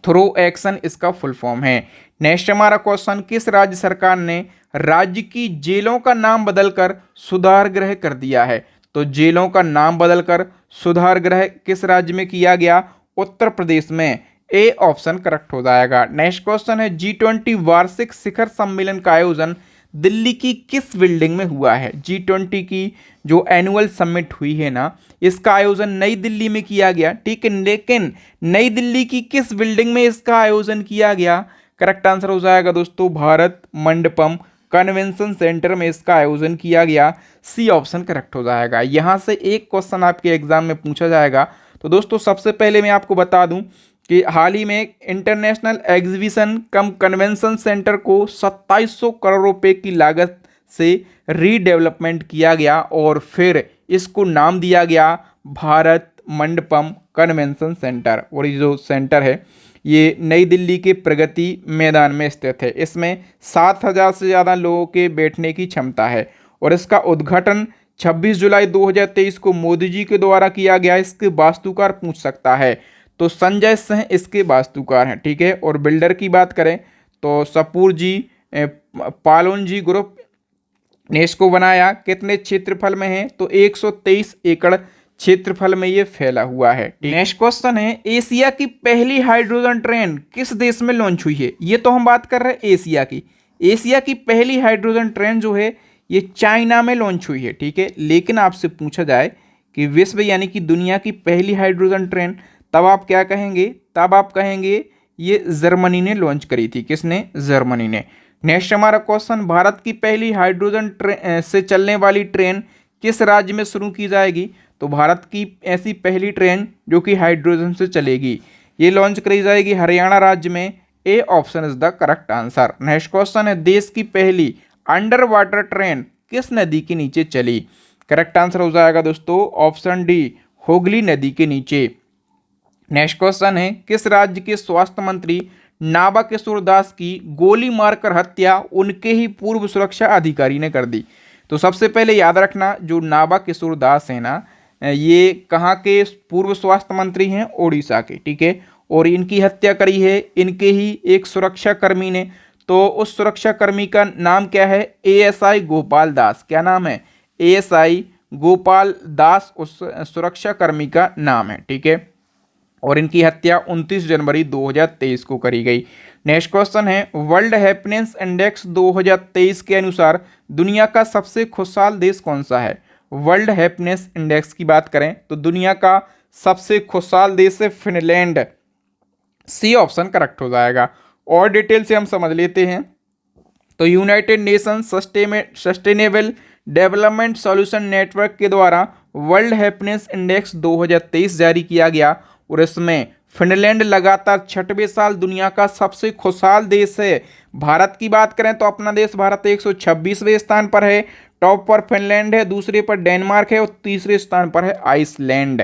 through action इसका फुल फॉर्म है। नेक्स्ट हमारा क्वेश्चन, किस राज्य सरकार ने राज्य की जेलों का नाम बदलकर सुधार गृह कर दिया है। तो जेलों का नाम बदलकर सुधार गृह किस राज्य में किया गया, उत्तर प्रदेश में। ए ऑप्शन करेक्ट हो जाएगा। नेक्स्ट क्वेश्चन है, G20 वार्षिक शिखर सम्मेलन का आयोजन दिल्ली की किस बिल्डिंग में हुआ है। G20 की जो एनुअल समिट हुई है ना, इसका आयोजन नई दिल्ली में किया गया, ठीक है, लेकिन नई दिल्ली की किस बिल्डिंग में इसका आयोजन किया गया। करेक्ट आंसर हो जाएगा दोस्तों भारत मंडपम कन्वेंशन सेंटर में इसका आयोजन किया गया। सी ऑप्शन करेक्ट हो जाएगा। यहाँ से एक क्वेश्चन आपके एग्जाम में पूछा जाएगा। तो दोस्तों सबसे पहले मैं आपको बता दूं कि हाल ही में इंटरनेशनल एग्जीबिशन कम कन्वेंशन सेंटर को 2700 करोड़ रुपए की लागत से रीडेवलपमेंट किया गया और फिर इसको नाम दिया गया भारत मंडपम कन्वेंशन सेंटर। और ये जो सेंटर है ये नई दिल्ली के प्रगति मैदान में स्थित है। इसमें 7000 से ज़्यादा लोगों के बैठने की क्षमता है और इसका उद्घाटन 26 जुलाई 2023 को मोदी जी के द्वारा किया गया। इसके वास्तुकार पूछ सकता है तो संजय सिंह इसके वास्तुकार हैं, ठीक है। और बिल्डर की बात करें तो सपूर जी पालोन जी ग्रुप ने इसको बनाया। कितने क्षेत्रफल में है तो 123 एकड़ क्षेत्रफल में ये फैला हुआ है। नेक्स्ट क्वेश्चन है, एशिया की पहली हाइड्रोजन ट्रेन किस देश में लॉन्च हुई है। ये तो हम बात कर रहे हैं एशिया की। एशिया की पहली हाइड्रोजन ट्रेन जो है ये चाइना में लॉन्च हुई है, ठीक है। लेकिन आपसे पूछा जाए कि विश्व यानी कि दुनिया की पहली हाइड्रोजन ट्रेन, तब आप क्या कहेंगे, तब आप कहेंगे ये जर्मनी ने लॉन्च करी थी। किसने, जर्मनी ने। नेक्स्ट हमारा क्वेश्चन, भारत की पहली हाइड्रोजन ट्रेन से चलने वाली ट्रेन किस राज्य में शुरू की जाएगी। तो भारत की ऐसी पहली ट्रेन जो कि हाइड्रोजन से चलेगी ये लॉन्च करी जाएगी हरियाणा राज्य में। A option is the correct answer. Next question है, देश की पहली अंडर वाटर ट्रेन किस नदी के नीचे चली। करेक्ट आंसर हो जाएगा दोस्तों ऑप्शन डी, हुगली नदी के नीचे। नेक्स्ट क्वेश्चन है, किस राज्य के स्वास्थ्य मंत्री नाबा किशोर दास की गोली मारकर हत्या उनके ही पूर्व सुरक्षा अधिकारी ने कर दी? तो सबसे पहले याद रखना, जो नाबा किशोर दास है ना, ये कहाँ के पूर्व स्वास्थ्य मंत्री हैं? ओडिशा के, ठीक है। और इनकी हत्या करी है इनके ही एक सुरक्षा कर्मी ने। तो उस सुरक्षा कर्मी का नाम क्या है? एएसआई गोपाल दास। क्या नाम है? एएसआई गोपाल दास उस सुरक्षा कर्मी का नाम है, ठीक है। और इनकी हत्या 29 जनवरी 2023 को करी गई। नेक्स्ट क्वेश्चन है, वर्ल्ड हैप्पीनेस इंडेक्स 2023 के अनुसार दुनिया का सबसे खुशहाल देश कौन सा है? वर्ल्ड हैप्पीनेस इंडेक्स की बात करें तो दुनिया का सबसे खुशहाल देश है फिनलैंड। सी ऑप्शन करेक्ट हो जाएगा। और डिटेल से हम समझ लेते हैं। तो United nation sustainable development solution network के द्वारा वर्ल्ड हैप्पीनेस इंडेक्स 2023 जारी किया गया और इसमें फिनलैंड लगातार 6वें साल दुनिया का सबसे खुशहाल देश है। भारत की बात करें तो अपना देश भारत 126वें स्थान पर है। टॉप पर फिनलैंड है, दूसरे पर डेनमार्क है और तीसरे स्थान पर है आइसलैंड।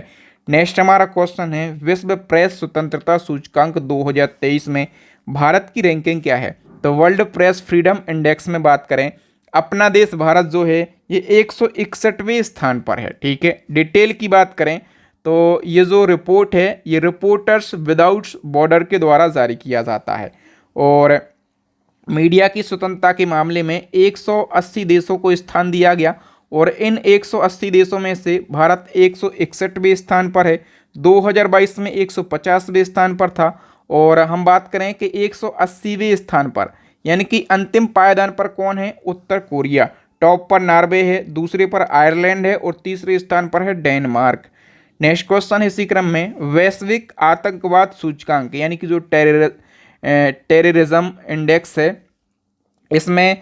नेक्स्ट हमारा क्वेश्चन है, विश्व प्रेस स्वतंत्रता सूचकांक 2023 में भारत की रैंकिंग क्या है? तो वर्ल्ड प्रेस फ्रीडम इंडेक्स में बात करें, अपना देश भारत जो है ये 161वें स्थान पर है, ठीक है। डिटेल की बात करें तो ये जो रिपोर्ट है ये रिपोर्टर्स विदाउट बॉर्डर के द्वारा जारी किया जाता है। और मीडिया की स्वतंत्रता के मामले में 180 देशों को स्थान दिया गया और इन 180 देशों में से भारत 161वें स्थान पर है। 2022 में 150वें स्थान पर था। और हम बात करें कि 180वें स्थान पर यानी कि अंतिम पायदान पर कौन है? उत्तर कोरिया। टॉप पर नॉर्वे है, दूसरे पर आयरलैंड है और तीसरे स्थान पर है डेनमार्क। नेक्स्ट क्वेश्चन इसी क्रम में, वैश्विक आतंकवाद सूचकांक यानी कि जो टेररिज्म इंडेक्स है, इसमें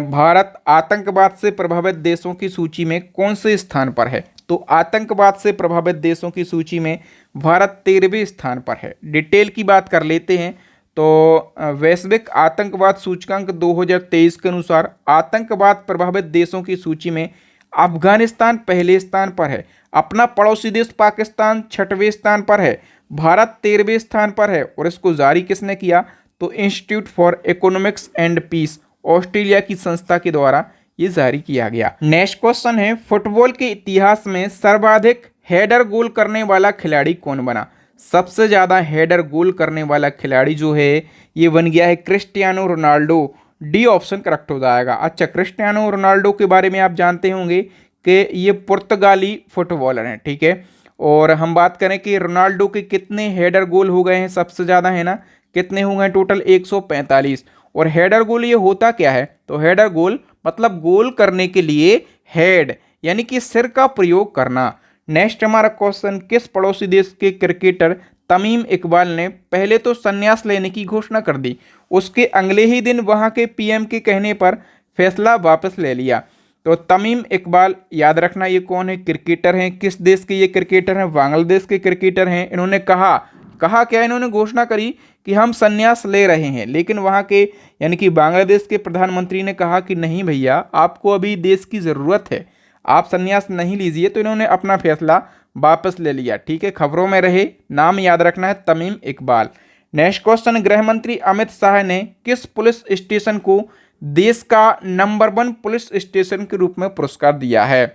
भारत आतंकवाद से प्रभावित देशों की सूची में कौन से स्थान पर है? तो आतंकवाद से प्रभावित देशों की सूची में भारत 13वें स्थान पर है। डिटेल की बात कर लेते हैं। तो वैश्विक आतंकवाद सूचकांक 2023 के अनुसार आतंकवाद प्रभावित देशों की सूची में अफगानिस्तान पहले स्थान पर है, अपना पड़ोसी देश पाकिस्तान 6वें स्थान पर है, भारत 13वें स्थान पर है। और इसको जारी किसने किया? तो Institute for Economics and Peace, Australia की संस्था के द्वारा ये जारी किया गया। नेक्स्ट क्वेश्चन है, फुटबॉल के इतिहास में सर्वाधिक हेडर गोल करने वाला खिलाड़ी कौन बना? सबसे ज़्यादा हेडर गोल करने वाला खिलाड़ी जो है ये बन गया है Cristiano Ronaldo. D option correct हो जाएगा। अच्छा, क्रिस्टियानो रोनाल्डो के बारे में आप जानते होंगे कि ये पुर्तगाली फुटबॉलर हैं, ठीक है। और हम बात करें कि रोनाल्डो के कितने हेडर गोल हो गए हैं? सबसे ज़्यादा है ना, कितने हो गए टोटल? 145। और हेडर गोल ये होता क्या है? तो हेडर गोल मतलब गोल करने के लिए हेड यानी कि सिर का प्रयोग करना। नेक्स्ट हमारा क्वेश्चन, किस पड़ोसी देश के क्रिकेटर तमीम इकबाल ने पहले तो संन्यास लेने की घोषणा कर दी, उसके अगले ही दिन वहां के पीएम के कहने पर फैसला वापस ले लिया? तो तमीम इकबाल याद रखना ये कौन है? क्रिकेटर हैं। किस देश के ये क्रिकेटर हैं? बांग्लादेश के क्रिकेटर हैं। इन्होंने कहा क्या? इन्होंने घोषणा करी कि हम संन्यास ले रहे हैं, लेकिन वहाँ के यानी कि बांग्लादेश के प्रधानमंत्री ने कहा कि नहीं भैया, आपको अभी देश की ज़रूरत है, आप संन्यास नहीं लीजिए। तो इन्होंने अपना फैसला वापस ले लिया, ठीक है। खबरों में रहे, नाम याद रखना है तमीम इकबाल। नेक्स्ट क्वेश्चन, गृह मंत्री अमित शाह ने किस पुलिस स्टेशन को देश का नंबर 1 पुलिस स्टेशन के रूप में पुरस्कार दिया है?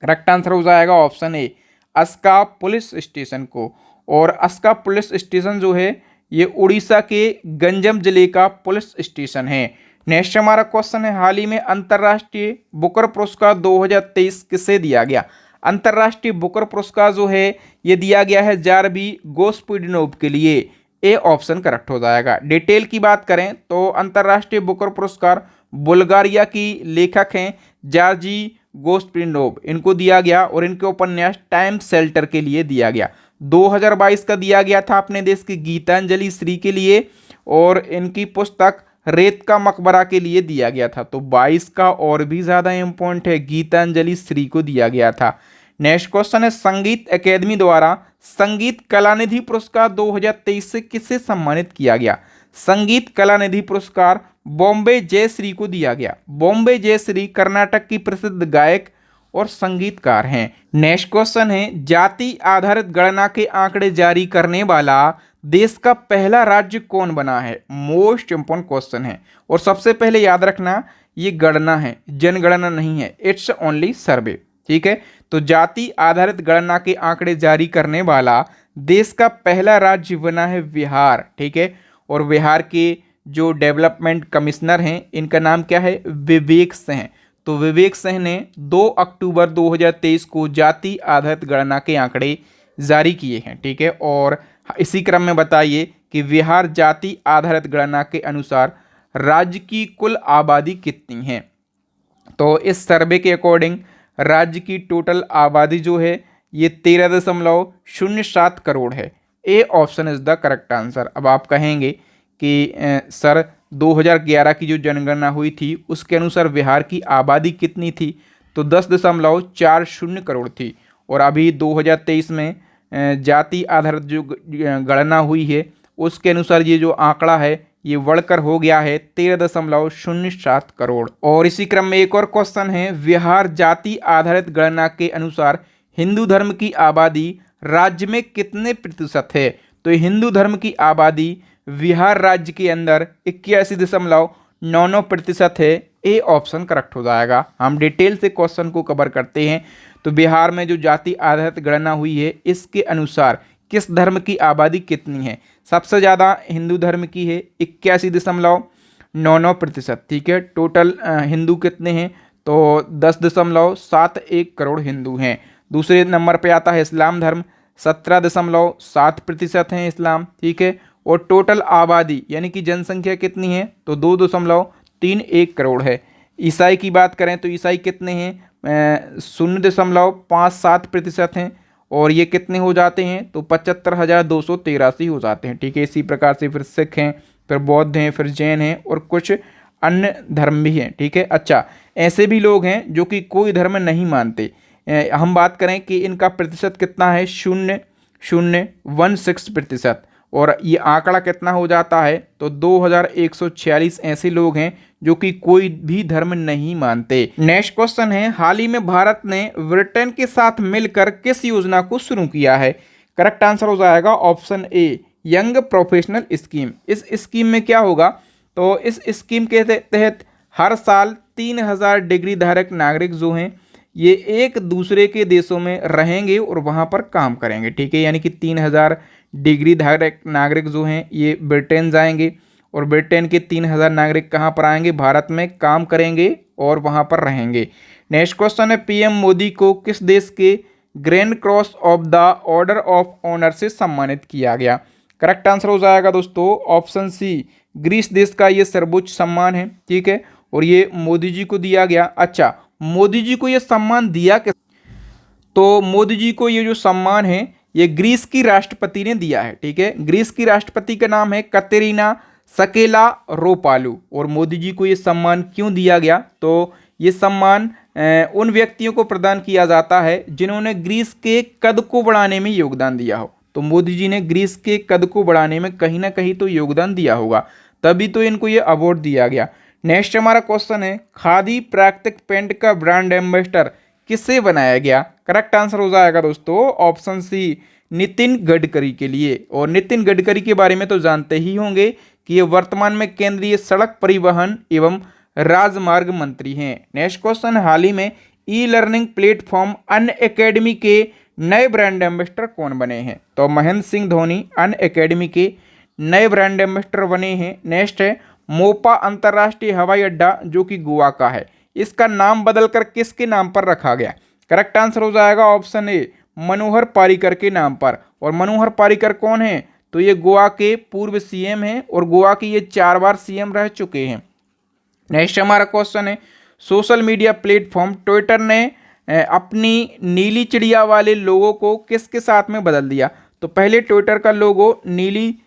करेक्ट आंसर हो जाएगा option A, Aska police station को। और अस्का पुलिस स्टेशन जो है ये उड़ीसा के गंजम जिले का पुलिस स्टेशन है। नेक्स्ट हमारा क्वेश्चन है, हाल ही में अंतर्राष्ट्रीय बुकर पुरस्कार 2023 किसे दिया गया? अंतर्राष्ट्रीय बुकर पुरस्कार जो है ये दिया गया है जारबी गोस्पिडनोव के लिए। ए ऑप्शन करेक्ट हो जाएगा। डिटेल की बात करें तो अंतर्राष्ट्रीय बुकर पुरस्कार बुल्गारिया की लेखक हैं जार्जी गोस्पिडनोव, इनको दिया गया और इनके उपन्यास टाइम शेल्टर के लिए दिया गया। 2022 का दिया गया था अपने देश की गीतांजलि श्री के लिए और इनकी पुस्तक रेत का मकबरा के लिए दिया गया था। तो 22 का और भी ज़्यादा इम्पोर्टेंट है, गीतांजलि श्री को दिया गया था। नेक्स्ट क्वेश्चन है, संगीत अकेदमी द्वारा संगीत कलानिधि पुरस्कार 2023 से किसे सम्मानित किया गया? संगीत कलानिधि पुरस्कार बॉम्बे जयश्री को दिया गया। बॉम्बे जयश्री कर्नाटक की प्रसिद्ध गायक और संगीतकार हैं। नेक्स्ट क्वेश्चन है, जाति आधारित गणना के आंकड़े जारी करने वाला देश का पहला राज्य कौन बना है? मोस्ट इंपॉर्टेंट क्वेश्चन है। और सबसे पहले याद रखना, ये गणना है, जनगणना नहीं है, इट्स ओनली सर्वे। ठीक है, तो जाति आधारित गणना के आंकड़े जारी करने वाला देश का पहला राज्य बना है बिहार। ठीक है, और बिहार के जो डेवलपमेंट कमिश्नर हैं इनका नाम क्या है? विवेक सिंह। तो विवेक सिंह ने 2 अक्टूबर 2023 को जाति आधारित गणना के आंकड़े जारी किए हैं। ठीक है, और इसी क्रम में बताइए कि बिहार जाति आधारित गणना के अनुसार राज्य की कुल आबादी कितनी है? तो इस सर्वे के अकॉर्डिंग राज्य की टोटल आबादी जो है ये 13.07 करोड़ है। A option is the correct answer. अब आप कहेंगे कि सर 2011 की जो जनगणना हुई थी उसके अनुसार बिहार की आबादी कितनी थी? तो 10.40 करोड़ थी। और अभी 2023 में जाति आधारित जो गणना हुई है उसके अनुसार ये जो आंकड़ा है ये बढ़कर हो गया है 13.07 करोड़। और इसी क्रम में एक और क्वेश्चन है, बिहार जाति आधारित गणना के अनुसार हिंदू धर्म की आबादी राज्य में कितने प्रतिशत है? तो हिंदू धर्म की आबादी बिहार राज्य के अंदर 81.99% है। ए ऑप्शन करेक्ट हो जाएगा। हम डिटेल से क्वेश्चन को कवर करते हैं। तो बिहार में जो जाति आधारित गणना हुई है इसके अनुसार किस धर्म की आबादी कितनी है? सबसे ज़्यादा हिंदू धर्म की है 81.99%। ठीक है, टोटल हिंदू कितने हैं? तो 10.71 करोड़ हिंदू हैं। दूसरे नंबर पे आता है इस्लाम धर्म, 17.7% हैं इस्लाम। ठीक है, और टोटल आबादी यानी कि जनसंख्या कितनी है? तो 2.31 करोड़ है। ईसाई की बात करें तो ईसाई कितने हैं? 0.57% हैं। और ये कितने हो जाते हैं? तो 75,283 हो जाते हैं। ठीक है, इसी प्रकार से फिर सिख हैं, फिर बौद्ध हैं, फिर जैन हैं और कुछ अन्य धर्म भी हैं। ठीक है, अच्छा ऐसे भी लोग हैं जो कि कोई धर्म नहीं मानते। हम बात करें कि इनका प्रतिशत कितना है? 0.016%। और ये आंकड़ा कितना हो जाता है? तो 2146 ऐसे लोग हैं जो कि कोई भी धर्म नहीं मानते। नेक्स्ट क्वेश्चन है, हाल ही में भारत ने ब्रिटेन के साथ मिलकर किस योजना को शुरू किया है? करेक्ट आंसर हो जाएगा option A, young professional scheme. इस स्कीम में क्या होगा? तो इस स्कीम के तहत हर साल 3000 डिग्री धारक नागरिक जो हैं ये एक दूसरे के देशों में रहेंगे और वहाँ पर काम करेंगे। ठीक है, यानी कि 3000 डिग्री धारक नागरिक जो हैं ये ब्रिटेन जाएंगे और ब्रिटेन के 3000 नागरिक कहाँ पर आएंगे? भारत में काम करेंगे और वहाँ पर रहेंगे। नेक्स्ट क्वेश्चन है, पीएम मोदी को किस देश के Grand Cross of the Order of Honour से सम्मानित किया गया? करेक्ट आंसर हो जाएगा दोस्तों ऑप्शन सी, ग्रीस देश का ये सर्वोच्च सम्मान है। ठीक है, और ये मोदी जी को दिया गया। अच्छा, मोदी जी को ये सम्मान दिया किस? तो मोदी जी को ये जो सम्मान है ये ग्रीस की राष्ट्रपति ने दिया है। ठीक है, ग्रीस की राष्ट्रपति का नाम है कतेरीना सकेलारोपालू। और मोदी जी को ये सम्मान क्यों दिया गया? तो ये सम्मान उन व्यक्तियों को प्रदान किया जाता है जिन्होंने ग्रीस के कद को बढ़ाने में योगदान दिया हो। तो मोदी जी ने ग्रीस के कद को बढ़ाने में कहीं ना कहीं तो योगदान दिया होगा, तभी तो इनको ये अवार्ड दिया गया। नेक्स्ट हमारा क्वेश्चन है, खादी प्राकृतिक पेंट का ब्रांड एम्बेसडर किससे बनाया गया? करेक्ट आंसर हो जाएगा दोस्तों ऑप्शन सी, नितिन गडकरी के लिए। और नितिन गडकरी के बारे में तो जानते ही होंगे कि ये वर्तमान में केंद्रीय सड़क परिवहन एवं राजमार्ग मंत्री हैं। नेक्स्ट क्वेश्चन, हाल ही में ई लर्निंग प्लेटफॉर्म अनअकैडमी के नए ब्रांड एम्बेसडर कौन बने हैं? तो महेंद्र सिंह धोनी अनअकैडमी के नए ब्रांड एम्बेसडर बने हैं। नेक्स्ट है, मोपा अंतर्राष्ट्रीय हवाई अड्डा जो कि गोवा का है, इसका नाम बदलकर किसके नाम पर रखा गया? करेक्ट आंसर हो जाएगा ऑप्शन ए, मनोहर पारिकर के नाम पर। और मनोहर पारिकर कौन है? तो ये गोवा के पूर्व सीएम हैं और गोवा के ये 4 बार सीएम रह चुके हैं। नेक्स्ट हमारा क्वेश्चन है, सोशल मीडिया प्लेटफॉर्म ट्विटर ने अपनी नीली चिड़िया वाले लोगो को किसके साथ में बदल दिया? तो पहले ट्विटर का लोगो नीली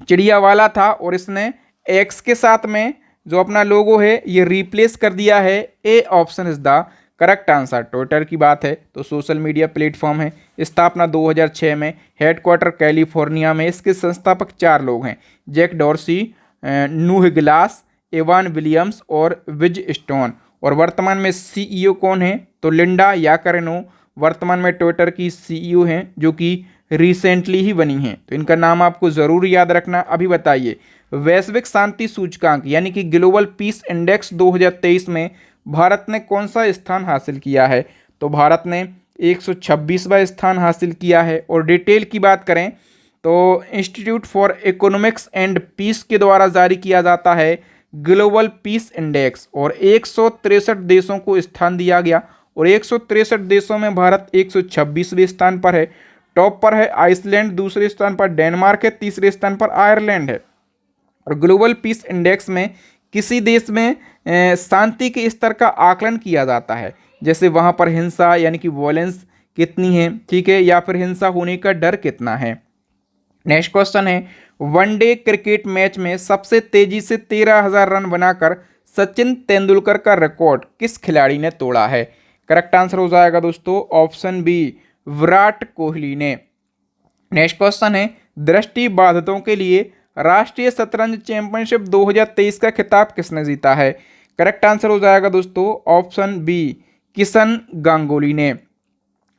चिड़िया वाला था और इसने एक्स के साथ में जो अपना लोगो है ये रिप्लेस कर दिया है। A option is the correct answer. Twitter की बात है तो सोशल मीडिया प्लेटफॉर्म है, स्थापना 2006 में, हेडक्वार्टर कैलिफोर्निया में। इसके संस्थापक 4 लोग हैं, जैक डॉर्सी, नूह ग्लास, एवान विलियम्स और विज स्टोन। और वर्तमान में सीईओ कौन है? तो लिंडा याकारिनो वर्तमान में ट्विटर की सीईओ हैं, जो कि रिसेंटली ही बनी हैं। तो इनका नाम आपको ज़रूर याद रखना। अभी बताइए, वैश्विक शांति सूचकांक यानी कि ग्लोबल पीस इंडेक्स 2023 में भारत ने कौन सा स्थान हासिल किया है? तो भारत ने 126वां स्थान हासिल किया है। और डिटेल की बात करें तो Institute for Economics and Peace के द्वारा जारी किया जाता है ग्लोबल पीस इंडेक्स, और 163 देशों को स्थान दिया गया, और 163 देशों में भारत 126वें स्थान पर है। टॉप पर है आइसलैंड, दूसरे स्थान पर डेनमार्क है, तीसरे स्थान पर आयरलैंड है। और ग्लोबल पीस इंडेक्स में किसी देश में शांति के स्तर का आकलन किया जाता है, जैसे वहाँ पर हिंसा यानी कि वॉयलेंस कितनी है, ठीक है, या फिर हिंसा होने का डर कितना है। नेक्स्ट क्वेश्चन है, वनडे क्रिकेट मैच में सबसे तेजी से 13,000 रन बनाकर सचिन तेंदुलकर का रिकॉर्ड किस खिलाड़ी ने तोड़ा है? करेक्ट आंसर हो जाएगा दोस्तों ऑप्शन बी, विराट कोहली ने। नेक्स्ट क्वेश्चन है, दृष्टि बाधितों के लिए राष्ट्रीय शतरंज चैंपियनशिप 2023 का खिताब किसने जीता है? करेक्ट आंसर हो जाएगा दोस्तों ऑप्शन बी, किशन गांगुली ने।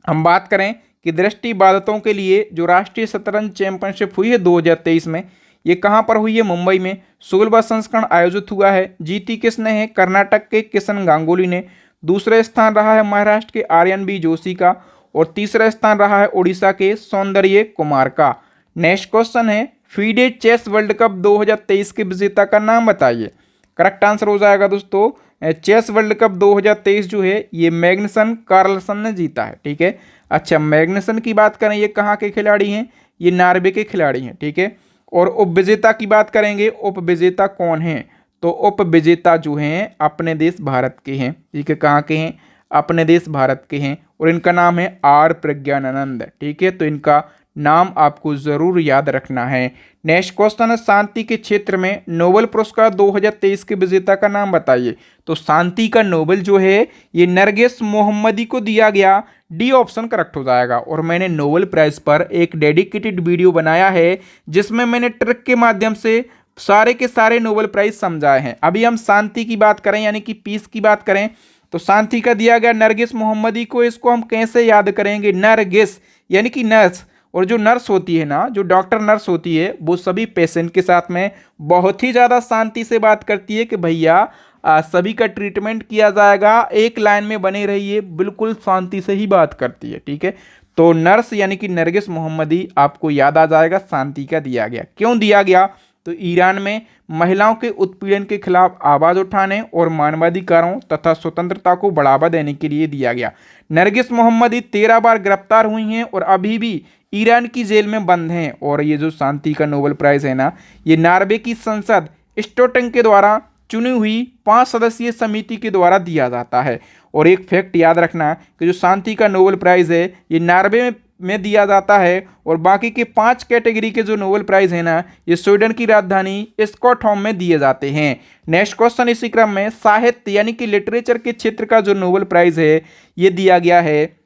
हम बात करें कि दृष्टि बाधितों के लिए जो राष्ट्रीय शतरंज चैंपियनशिप हुई है 2023 में, ये कहाँ पर हुई है? मुंबई में 16वां संस्करण आयोजित हुआ है। जीती किसने है? कर्नाटक के किशन गांगुली ने। दूसरा स्थान रहा है महाराष्ट्र के आर्यन बी जोशी का, और तीसरा स्थान रहा है उड़ीसा के सौंदर्य कुमार का। नेक्स्ट क्वेश्चन है, फीडे चेस वर्ल्ड कप 2023 के विजेता का नाम बताइए। करेक्ट आंसर हो जाएगा दोस्तों चेस वर्ल्ड कप 2023 जो है ये मैग्नसन कार्लसन ने जीता है, ठीक है। अच्छा, मैग्नसन की बात करें, ये कहाँ के खिलाड़ी हैं? ये नॉर्वे के खिलाड़ी हैं, ठीक है। और उपविजेता की बात करेंगे, उपविजेता कौन है? तो उपविजेता जो हैं अपने देश भारत के हैं, ठीक है। कहाँ के हैं? अपने देश भारत के हैं, और इनका नाम है आर प्रज्ञानंद, ठीक है। तो इनका नाम आपको जरूर याद रखना है। नेक्स्ट क्वेश्चन है, शांति के क्षेत्र में नोबेल पुरस्कार 2023 के विजेता का नाम बताइए। तो शांति का नोबेल जो है ये नरगिस मोहम्मदी को दिया गया। डी ऑप्शन करेक्ट हो जाएगा। और मैंने नोबेल प्राइज पर एक डेडिकेटेड वीडियो बनाया है, जिसमें मैंने ट्रिक के माध्यम से सारे के सारे नोबेल प्राइज समझाए हैं। अभी हम शांति की बात करें यानी कि पीस की बात करें, तो शांति का दिया गया नरगिस मोहम्मदी को। इसको हम कैसे याद करेंगे? नरगिस यानी कि नर्स, और जो नर्स होती है ना, जो डॉक्टर नर्स होती है, वो सभी पेशेंट के साथ में बहुत ही ज़्यादा शांति से बात करती है कि भैया सभी का ट्रीटमेंट किया जाएगा, एक लाइन में बने रहिए, बिल्कुल शांति से ही बात करती है, ठीक है। तो नर्स यानी कि नरगिस मोहम्मदी आपको याद आ जाएगा, शांति का दिया गया। क्यों दिया गया? तो ईरान में महिलाओं के उत्पीड़न के खिलाफ आवाज़ उठाने और मानवाधिकारों तथा स्वतंत्रता को बढ़ावा देने के लिए दिया गया। नरगिस मोहम्मदी 13 बार गिरफ्तार हुई हैं और अभी भी ईरान की जेल में बंद हैं। और ये जो शांति का नोबेल प्राइज़ है ना, ये नॉर्वे की संसद स्टोटन के द्वारा चुनी हुई 5 सदस्यीय समिति के द्वारा दिया जाता है। और एक फैक्ट याद रखना कि जो शांति का नोबेल प्राइज़ है ये नॉर्वे में दिया जाता है, और बाकी के 5 कैटेगरी के जो नोबेल प्राइज़ है ना, ये स्वीडन की राजधानी स्टॉकहोम में दिए जाते हैं। नेक्स्ट क्वेश्चन इसी क्रम में, साहित्य यानी कि लिटरेचर के क्षेत्र का जो नोबेल प्राइज़ है ये दिया गया है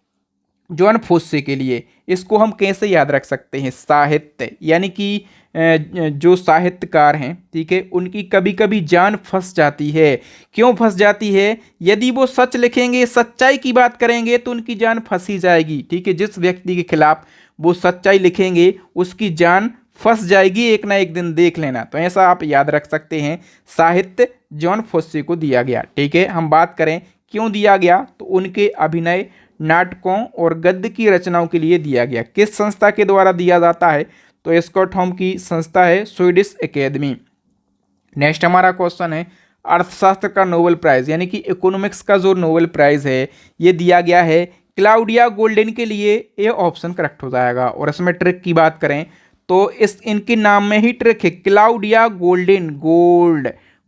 जॉन फोस्से के लिए। इसको हम कैसे याद रख सकते हैं? साहित्य यानी कि जो साहित्यकार हैं, ठीक है, उनकी कभी कभी जान फंस जाती है। क्यों फंस जाती है? यदि वो सच लिखेंगे, सच्चाई की बात करेंगे, तो उनकी जान फंसी जाएगी, ठीक है। जिस व्यक्ति के खिलाफ वो सच्चाई लिखेंगे उसकी जान फंस जाएगी, एक ना एक दिन देख लेना। तो ऐसा आप याद रख सकते हैं, साहित्य जॉन फोस्से को दिया गया, ठीक है। हम बात करें क्यों दिया गया, तो उनके अभिनय, नाटकों और गद्य की रचनाओं के लिए दिया गया। किस संस्था के द्वारा दिया जाता है? तो स्टॉकहोम की संस्था है स्वीडिश एकेडमी। नेक्स्ट हमारा क्वेश्चन है, अर्थशास्त्र का नोबेल प्राइज यानी कि इकोनॉमिक्स का जो नोबेल प्राइज है ये दिया गया है क्लाउडिया गोल्डन के लिए। ये ऑप्शन करेक्ट हो जाएगा। और इसमें ट्रिक की बात करें तो इनके नाम में ही ट्रिक है, क्लाउडिया गोल्डन,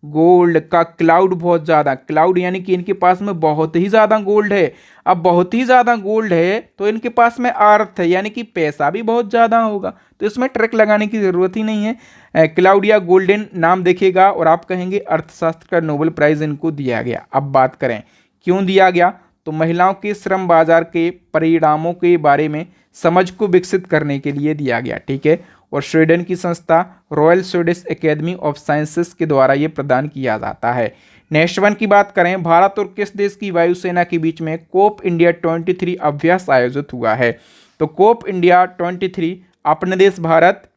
गोल्ड का क्लाउड, बहुत ज़्यादा क्लाउड यानी कि इनके पास में बहुत ही ज़्यादा गोल्ड है। अब बहुत ही ज़्यादा गोल्ड है तो इनके पास में अर्थ है यानी कि पैसा भी बहुत ज़्यादा होगा, तो इसमें ट्रिक लगाने की ज़रूरत ही नहीं है। क्लाउडिया गोल्डन नाम देखेगा और आप कहेंगे अर्थशास्त्र का नोबेल प्राइज़ इनको दिया गया। अब बात करें क्यों दिया गया, तो महिलाओं के श्रम बाजार के परिणामों के बारे में समझ को विकसित करने के लिए दिया गया, ठीक है। और स्वीडन की संस्था royal Swedish academy of sciences के द्वारा ये प्रदान किया जाता है। नेक्स्ट वन की बात करें, भारत और किस देश की वायुसेना के बीच में कोप इंडिया 23 अभ्यास आयोजित हुआ है? तो कोप इंडिया 23 अपने देश भारत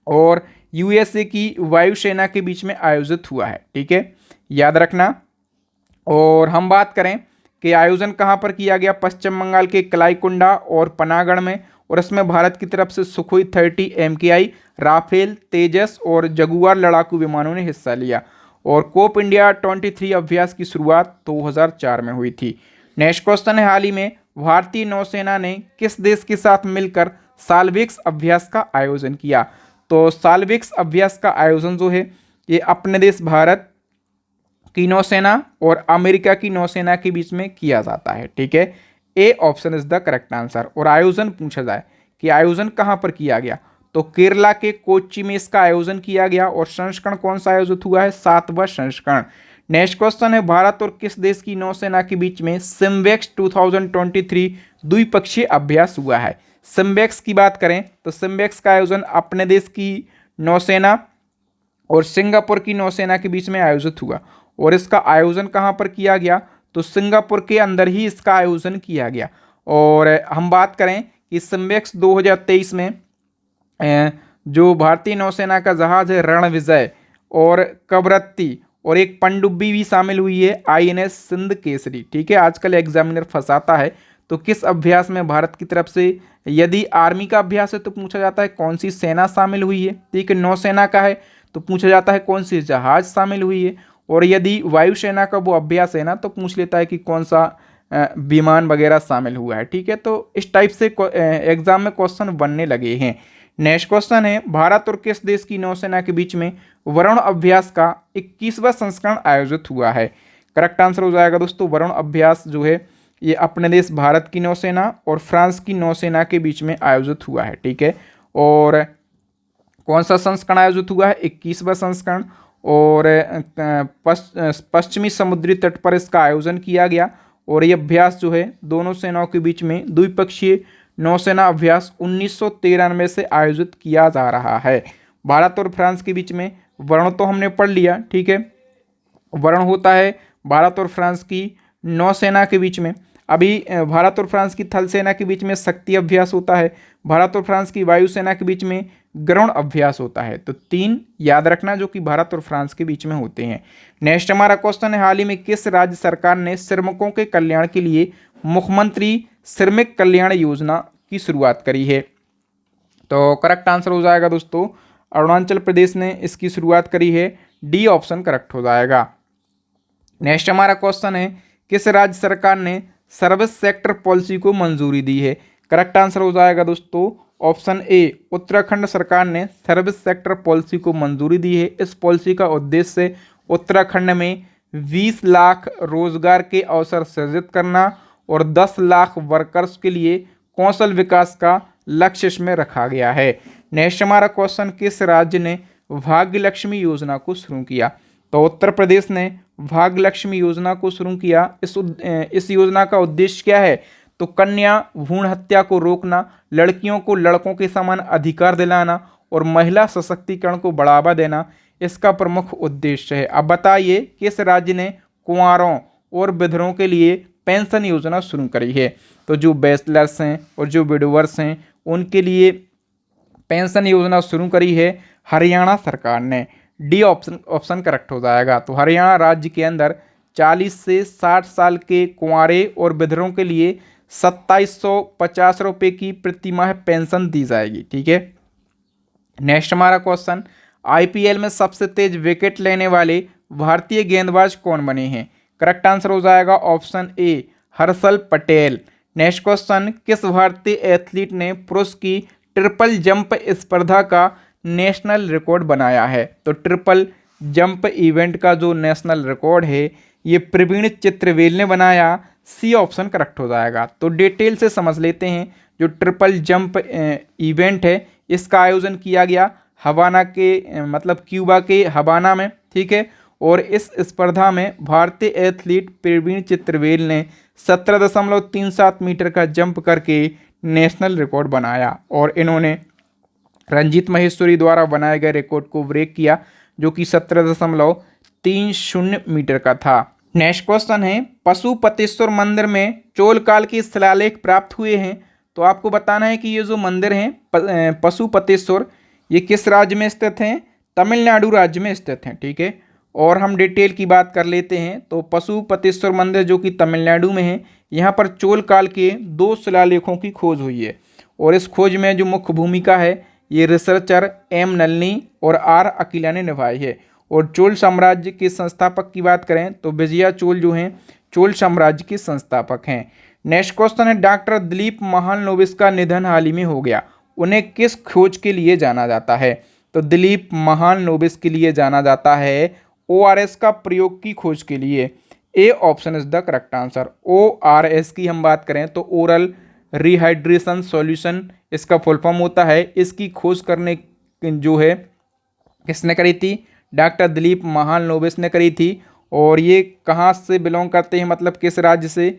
और यूएसए की वायुसेना के बीच में आयोजित हुआ है। ठीक है, याद रखना। और हम बात करें कि आयोजन कहाँ पर किया गया, पश्चिम बंगाल के कलाईकुंडा और पनागढ़ में, और इसमें भारत की तरफ से सुखोई 30 MKI, राफेल, तेजस और जगुआर लड़ाकू विमानों ने हिस्सा लिया। और कोप इंडिया 23 अभ्यास की शुरुआत 2004 में हुई थी। नेक्स्ट क्वेश्चन है, हाल ही में भारतीय नौसेना ने किस देश के साथ मिलकर साल्विक्स अभ्यास का आयोजन किया? तो साल्विक्स अभ्यास का आयोजन जो है ये अपने देश भारत की नौसेना और अमेरिका की नौसेना के बीच में किया जाता है। ठीक है, A option is the correct answer. और आयोजन पूछा जाए कि आयोजन कहां पर किया गया, तो केरला के कोच्चि में इसका आयोजन किया गया। और संस्करण कौन सा आयोजित हुआ है? 7वां संस्करण। नेक्स्ट क्वेश्चन है, भारत और किस देश की नौसेना के बीच में सिम्बेक्स 2023 द्विपक्षीय अभ्यास हुआ है? सिम्बेक्स की बात करें तो सिम्बेक्स का आयोजन अपने देश की नौसेना और सिंगापुर की नौसेना के बीच में आयोजित हुआ। और इसका आयोजन कहाँ पर किया गया? तो सिंगापुर के अंदर ही इसका आयोजन किया गया। और हम बात करें कि सिम्बेक्स 2023 में जो भारतीय नौसेना का जहाज है रणविजय और कवरत्ती और एक पनडुब्बी भी शामिल हुई है INS सिंध केसरी। ठीक है, आजकल एग्जामिनर फंसाता है। तो किस अभ्यास में भारत की तरफ से, यदि आर्मी का अभ्यास है तो पूछा जाता है कौन सी सेना शामिल हुई है। ठीक है, नौसेना का है तो पूछा जाता है कौन सी जहाज शामिल हुई है। और यदि वायुसेना का वो अभ्यास है ना तो पूछ लेता है कि कौन सा विमान वगैरह शामिल हुआ है। ठीक है, तो इस टाइप से एग्जाम में क्वेश्चन बनने लगे हैं। नेक्स्ट क्वेश्चन है, भारत और किस देश की नौसेना के बीच में वरुण अभ्यास का 21वां संस्करण आयोजित हुआ है? करेक्ट आंसर हो जाएगा दोस्तों, वरुण अभ्यास जो है ये अपने देश भारत की नौसेना और फ्रांस की नौसेना के बीच में आयोजित हुआ है। ठीक है, और कौन सा संस्करण आयोजित हुआ है? 21वां संस्करण। और पश्चिमी समुद्री तट पर इसका आयोजन किया गया। और ये अभ्यास जो है दोनों सेनाओं के बीच में द्विपक्षीय नौसेना अभ्यास 1993 से आयोजित किया जा रहा है। भारत और फ्रांस के बीच में वरुण तो हमने पढ़ लिया। ठीक है, वरुण होता है भारत और फ्रांस की नौसेना के बीच में। अभी भारत और फ्रांस की थल सेना के बीच में शक्ति अभ्यास होता है। भारत और फ्रांस की वायुसेना के बीच में गरुण अभ्यास होता है। तो 3 याद रखना जो कि भारत और फ्रांस के बीच में होते हैं। नेक्स्ट हमारा क्वेश्चन है, हाल ही में किस राज्य सरकार ने श्रमिकों के कल्याण के लिए मुख्यमंत्री श्रमिक कल्याण योजना की शुरुआत करी है? तो करेक्ट आंसर हो जाएगा दोस्तों, अरुणाचल प्रदेश ने इसकी शुरुआत करी है। डी ऑप्शन करेक्ट हो जाएगा। नेक्स्ट हमारा क्वेश्चन है, किस राज्य सरकार ने सर्विस सेक्टर पॉलिसी को मंजूरी दी है? करेक्ट आंसर हो जाएगा दोस्तों, ऑप्शन ए, उत्तराखंड सरकार ने सर्विस सेक्टर पॉलिसी को मंजूरी दी है। इस पॉलिसी का उद्देश्य उत्तराखंड में 20 लाख रोजगार के अवसर सृजित करना और 10 लाख वर्कर्स के लिए कौशल विकास का लक्ष्य इसमें रखा गया है। नेक्स्ट हमारा क्वेश्चन, किस राज्य ने भाग्य लक्ष्मी योजना को शुरू किया? तो उत्तर प्रदेश ने भाग्य लक्ष्मी योजना को शुरू किया। इस योजना का उद्देश्य क्या है? तो कन्या भ्रूण हत्या को रोकना, लड़कियों को लड़कों के समान अधिकार दिलाना और महिला सशक्तिकरण को बढ़ावा देना इसका प्रमुख उद्देश्य है। अब बताइए किस राज्य ने कुंवारों और विधवों के लिए पेंशन योजना शुरू करी है? तो जो बैचलर्स हैं और जो विडोवर्स हैं उनके लिए पेंशन योजना शुरू करी है हरियाणा सरकार ने। डी ऑप्शन करेक्ट हो जाएगा। तो हरियाणा राज्य के अंदर 40 से 60 साल के कुंवारे और विधवों के लिए 2750 रुपये की प्रतिमाह पेंशन दी जाएगी। ठीक है, नेक्स्ट हमारा क्वेश्चन, IPL में सबसे तेज विकेट लेने वाले भारतीय गेंदबाज कौन बने हैं? करेक्ट आंसर हो जाएगा option A, Harshal Patel. Next question, किस भारतीय एथलीट ने पुरुष की ट्रिपल जंप स्पर्धा का नेशनल रिकॉर्ड बनाया है? तो ट्रिपल जंप इवेंट का जो नेशनल रिकॉर्ड है ये प्रवीण चित्रवेल ने बनाया। सी ऑप्शन करेक्ट हो जाएगा। तो डिटेल से समझ लेते हैं। जो ट्रिपल जंप इवेंट है इसका आयोजन किया गया हवाना के मतलब क्यूबा के हवाना में। ठीक है, और इस स्पर्धा में भारतीय एथलीट प्रवीण चित्रवेल ने 17.37 मीटर का जंप करके नेशनल रिकॉर्ड बनाया और इन्होंने रंजीत महेश्वरी द्वारा बनाए गए रिकॉर्ड को ब्रेक किया जो कि 17.53 3.30 मीटर का था। नेक्स्ट क्वेश्चन है, पशुपतेश्वर मंदिर में चोल काल के शिलालेख प्राप्त हुए हैं। तो आपको बताना है कि ये जो मंदिर हैं पशुपतेश्वर, ये किस राज्य में स्थित हैं? तमिलनाडु राज्य में स्थित हैं। ठीक है, और हम डिटेल की बात कर लेते हैं। तो पशुपतेश्वर मंदिर जो कि तमिलनाडु में है, यहाँ पर चोल काल के 2 शिलालेखों की खोज हुई है। और इस खोज में जो मुख्य भूमिका है ये रिसर्चर एम नलिनी और आर अकीला ने निभाई है। और चोल साम्राज्य के संस्थापक की बात करें तो विजया चोल जो हैं चोल साम्राज्य के संस्थापक हैं। नेक्स्ट क्वेश्चन है, डॉक्टर दिलीप महालनोबिस का निधन हाल ही में हो गया, उन्हें किस खोज के लिए जाना जाता है? तो दिलीप महालनोबिस के लिए जाना जाता है ORS का प्रयोग की खोज के लिए। A option is the correct answer. ORS की हम बात करें तो ओरल रिहाइड्रेशन सॉल्यूशन इसका फुल फॉर्म होता है। इसकी खोज करने जो है किसने करी थी? डॉक्टर दिलीप महालनोबिस ने करी थी। और ये कहाँ से बिलोंग करते हैं, मतलब किस राज्य से?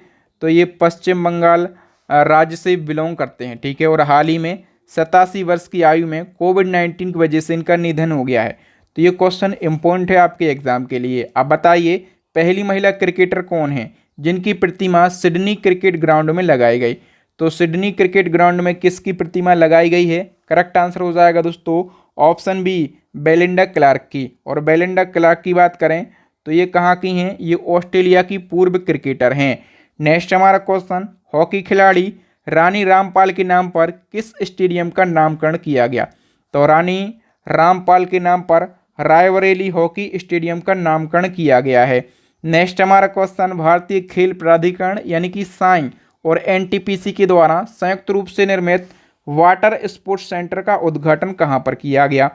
तो ये पश्चिम बंगाल राज्य से बिलोंग करते हैं। ठीक है, और हाल ही में 87 वर्ष की आयु में कोविड-19 की वजह से इनका निधन हो गया है। तो ये क्वेश्चन इंपॉर्टेंट है आपके एग्जाम के लिए। अब बताइए, पहली महिला क्रिकेटर कौन है जिनकी प्रतिमा सिडनी क्रिकेट ग्राउंड में लगाई गई? तो सिडनी क्रिकेट ग्राउंड में किसकी प्रतिमा लगाई गई है? करेक्ट आंसर हो जाएगा दोस्तों ऑप्शन बी, बेलिंडा क्लार्क की। और बेलिंडा क्लार्क की बात करें तो ये कहाँ की हैं? ये ऑस्ट्रेलिया की पूर्व क्रिकेटर हैं। नेक्स्ट हमारा क्वेश्चन, हॉकी खिलाड़ी रानी रामपाल के नाम पर किस स्टेडियम का नामकरण किया गया? तो रानी रामपाल के नाम पर रायबरेली हॉकी स्टेडियम का नामकरण किया गया है। नेक्स्ट हमारा क्वेश्चन, भारतीय खेल प्राधिकरण यानी कि साई और NTPC के द्वारा संयुक्त रूप से निर्मित वाटर स्पोर्ट्स सेंटर का उद्घाटन कहाँ पर किया गया?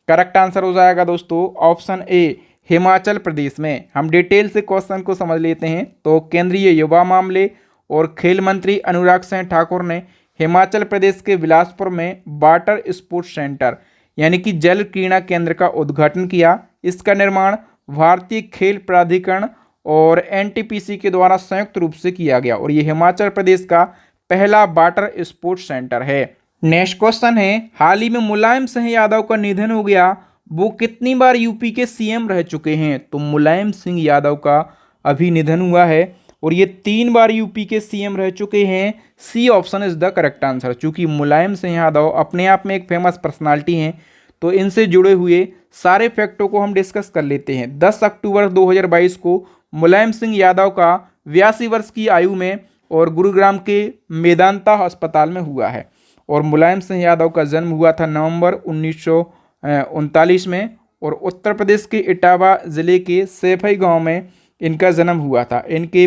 करेक्ट आंसर हो जाएगा दोस्तों ऑप्शन ए, हिमाचल प्रदेश में। हम डिटेल से क्वेश्चन को समझ लेते हैं। तो केंद्रीय युवा मामले और खेल मंत्री अनुराग सिंह ठाकुर ने हिमाचल प्रदेश के बिलासपुर में वाटर स्पोर्ट्स सेंटर यानी कि जल क्रीड़ा केंद्र का उद्घाटन किया। इसका निर्माण भारतीय खेल प्राधिकरण और NTPC के द्वारा संयुक्त रूप से किया गया और ये हिमाचल प्रदेश का पहला वाटर स्पोर्ट्स सेंटर है। नेक्स्ट क्वेश्चन है, हाल ही में मुलायम सिंह यादव का निधन हो गया, वो कितनी बार यूपी के CM रह चुके हैं? तो मुलायम सिंह यादव का अभी निधन हुआ है और ये 3 बार यूपी के CM रह चुके हैं। C option is the correct answer. चूंकि मुलायम सिंह यादव अपने आप में एक फेमस पर्सनालिटी हैं तो इनसे जुड़े हुए सारे फैक्टों को हम डिस्कस कर लेते हैं। 10 अक्टूबर 2022 को मुलायम सिंह यादव का 82 वर्ष की आयु में और गुरुग्राम के मेदांता अस्पताल में हुआ है। और मुलायम सिंह यादव का जन्म हुआ था नवंबर 1939 में और उत्तर प्रदेश के इटावा ज़िले के सैफई गांव में इनका जन्म हुआ था। इनके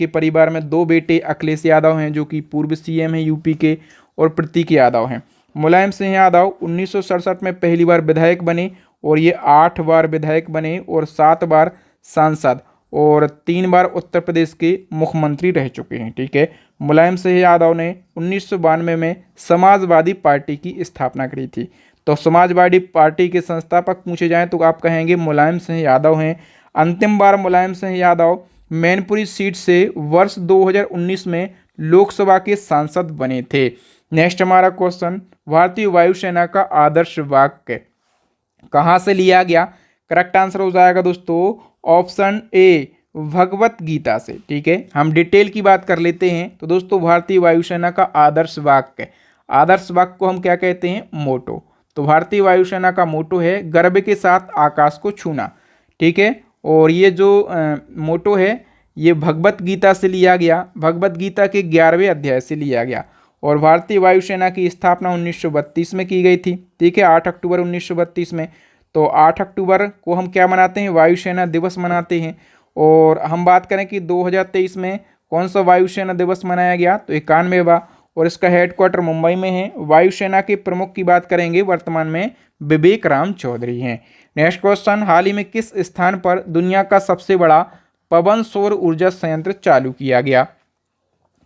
परिवार में 2 बेटे अखिलेश यादव हैं जो कि पूर्व CM हैं यूपी के, और प्रतीक यादव हैं। मुलायम सिंह यादव 1967 में पहली बार विधायक बने और ये 8 बार विधायक बने और 7 बार सांसद और 3 बार उत्तर प्रदेश के मुख्यमंत्री रह चुके हैं। ठीक है, मुलायम सिंह यादव ने 1992 में समाजवादी पार्टी की स्थापना करी थी। तो समाजवादी पार्टी के संस्थापक पूछे जाएं तो आप कहेंगे मुलायम सिंह यादव हैं। अंतिम बार मुलायम सिंह यादव मैनपुरी सीट से वर्ष 2019 में लोकसभा के सांसद बने थे। नेक्स्ट हमारा क्वेश्चन, भारतीय वायुसेना का आदर्श वाक्य कहाँ से लिया गया? करेक्ट आंसर हो जाएगा दोस्तों ऑप्शन ए, भगवत गीता से। ठीक है, हम डिटेल की बात कर लेते हैं। तो दोस्तों भारतीय वायुसेना का आदर्श वाक्य को हम क्या कहते हैं? मोटो। तो भारतीय वायुसेना का मोटो है गर्व के साथ आकाश को छूना। ठीक है, और ये जो मोटो है ये भगवत गीता से लिया गया, भगवत गीता के 11वें अध्याय से लिया गया। और भारतीय वायुसेना की स्थापना 1932 में की गई थी। ठीक है, 8 अक्टूबर 1932 में। तो 8 अक्टूबर को हम क्या मनाते हैं? वायुसेना दिवस मनाते हैं। और हम बात करें कि 2023 में कौन सा वायुसेना दिवस मनाया गया? तो 91वां, और इसका हेडक्वार्टर मुंबई में है। वायुसेना के प्रमुख की बात करेंगे वर्तमान में विवेक राम चौधरी हैं। नेक्स्ट क्वेश्चन, हाल ही में किस स्थान पर दुनिया का सबसे बड़ा पवन सौर ऊर्जा संयंत्र चालू किया गया?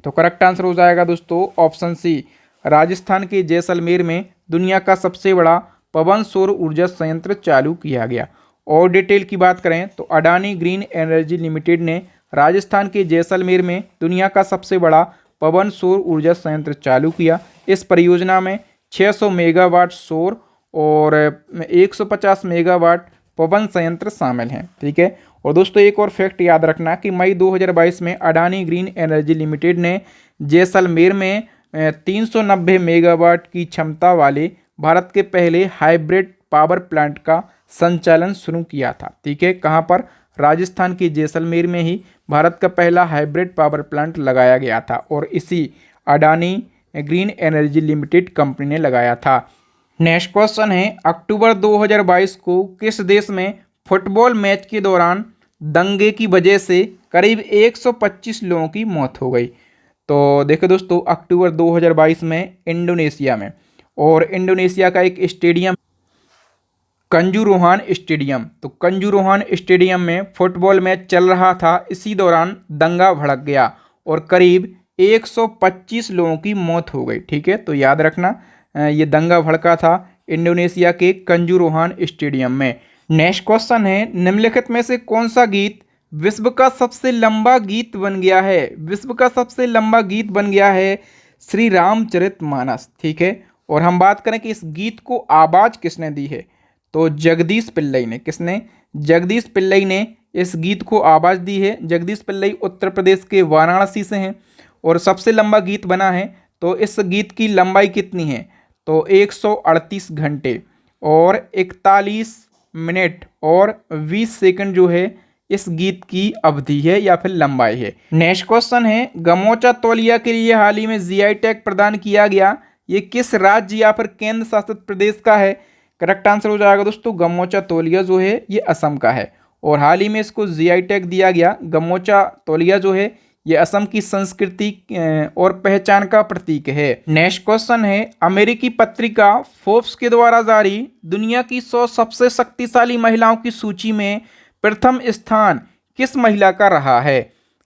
तो करेक्ट आंसर हो जाएगा दोस्तों ऑप्शन सी, राजस्थान के जैसलमेर में दुनिया का सबसे बड़ा पवन सौर ऊर्जा संयंत्र चालू किया गया। और डिटेल की बात करें तो अडानी ग्रीन एनर्जी लिमिटेड ने राजस्थान के जैसलमेर में दुनिया का सबसे बड़ा पवन सौर ऊर्जा संयंत्र चालू किया। इस परियोजना में 600 मेगावाट सौर और 150 मेगावाट पवन संयंत्र शामिल हैं। ठीक है। और दोस्तों एक और फैक्ट याद रखना कि मई 2022 में अडानी ग्रीन एनर्जी लिमिटेड ने जैसलमेर में 390 मेगावाट की क्षमता वाले भारत के पहले हाइब्रिड पावर प्लांट का संचालन शुरू किया था। ठीक है। कहाँ पर? राजस्थान के जैसलमेर में ही भारत का पहला हाइब्रिड पावर प्लांट लगाया गया था और इसी Adani green energy limited company ने लगाया था। नेक्स्ट क्वेश्चन है, अक्टूबर 2022 को किस देश में फुटबॉल मैच के दौरान दंगे की वजह से करीब 125 लोगों की मौत हो गई? तो देखो दोस्तों, अक्टूबर 2022 में इंडोनेशिया में, और इंडोनेशिया का एक स्टेडियम कंजुरुहान स्टेडियम, तो कंजुरुहान स्टेडियम में फुटबॉल मैच चल रहा था। इसी दौरान दंगा भड़क गया और करीब 125 लोगों की मौत हो गई। ठीक है। तो याद रखना ये दंगा भड़का था इंडोनेशिया के कंजुरुहान स्टेडियम में। नेक्स्ट क्वेश्चन है, निम्नलिखित में से कौन सा गीत विश्व का सबसे लंबा गीत बन गया है? विश्व का सबसे लंबा गीत बन गया है श्री रामचरितमानस। ठीक है। और हम बात करें कि इस गीत को आवाज़ किसने दी है, तो जगदीश पिल्लई ने। किसने? जगदीश पिल्लई ने इस गीत को आवाज़ दी है। जगदीश पिल्लई उत्तर प्रदेश के वाराणसी से हैं और सबसे लंबा गीत बना है। तो इस गीत की लंबाई कितनी है? तो 138 घंटे और 41 मिनट और 20 सेकंड जो है इस गीत की अवधि है या फिर लंबाई है। नेक्स्ट क्वेश्चन है, गमोचा तौलिया के लिए हाल ही में जीआई टैग प्रदान किया गया, ये किस राज्य या फिर केंद्र शासित प्रदेश का है? करेक्ट आंसर हो जाएगा दोस्तों, गमोचा तौलिया जो है ये असम का है और हाल ही में इसको जीआई टैग दिया गया। गमोचा तौलिया जो है ये असम की संस्कृति और पहचान का प्रतीक है। नेक्स्ट क्वेश्चन है, अमेरिकी पत्रिका फोर्ब्स के द्वारा जारी दुनिया की 100 सबसे शक्तिशाली महिलाओं की सूची में प्रथम स्थान किस महिला का रहा है?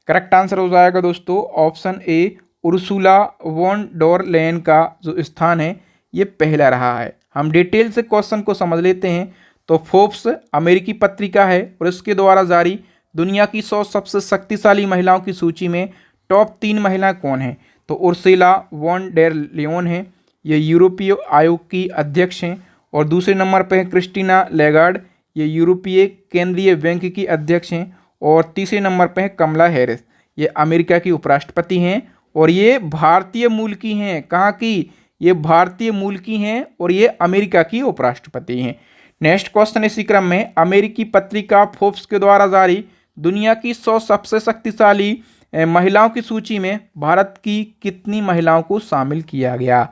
करेक्ट आंसर हो जाएगा दोस्तों option A, Ursula von der Leyen का जो स्थान है ये पहला रहा है। हम डिटेल से क्वेश्चन को समझ लेते हैं। तो फोर्ब्स अमेरिकी पत्रिका है और इसके द्वारा जारी दुनिया की 100 सबसे शक्तिशाली महिलाओं की सूची में टॉप 3 महिलाएं कौन हैं? तो उर्सुला वॉन डेर लियोन है, ये यूरोपीय आयोग की अध्यक्ष हैं। और दूसरे नंबर पर है क्रिस्टीना लेगार्ड, ये यूरोपीय केंद्रीय बैंक की अध्यक्ष हैं। और तीसरे नंबर पर है कमला हैरिस, ये अमेरिका की उपराष्ट्रपति हैं और ये भारतीय मूल की हैं। कहाँ की? ये भारतीय मूल की हैं और ये अमेरिका की उपराष्ट्रपति हैं। नेक्स्ट क्वेश्चन इसी क्रम में, अमेरिकी पत्रिका फोर्ब्स के द्वारा जारी दुनिया की 100 सबसे शक्तिशाली महिलाओं की सूची में भारत की कितनी महिलाओं को शामिल किया गया?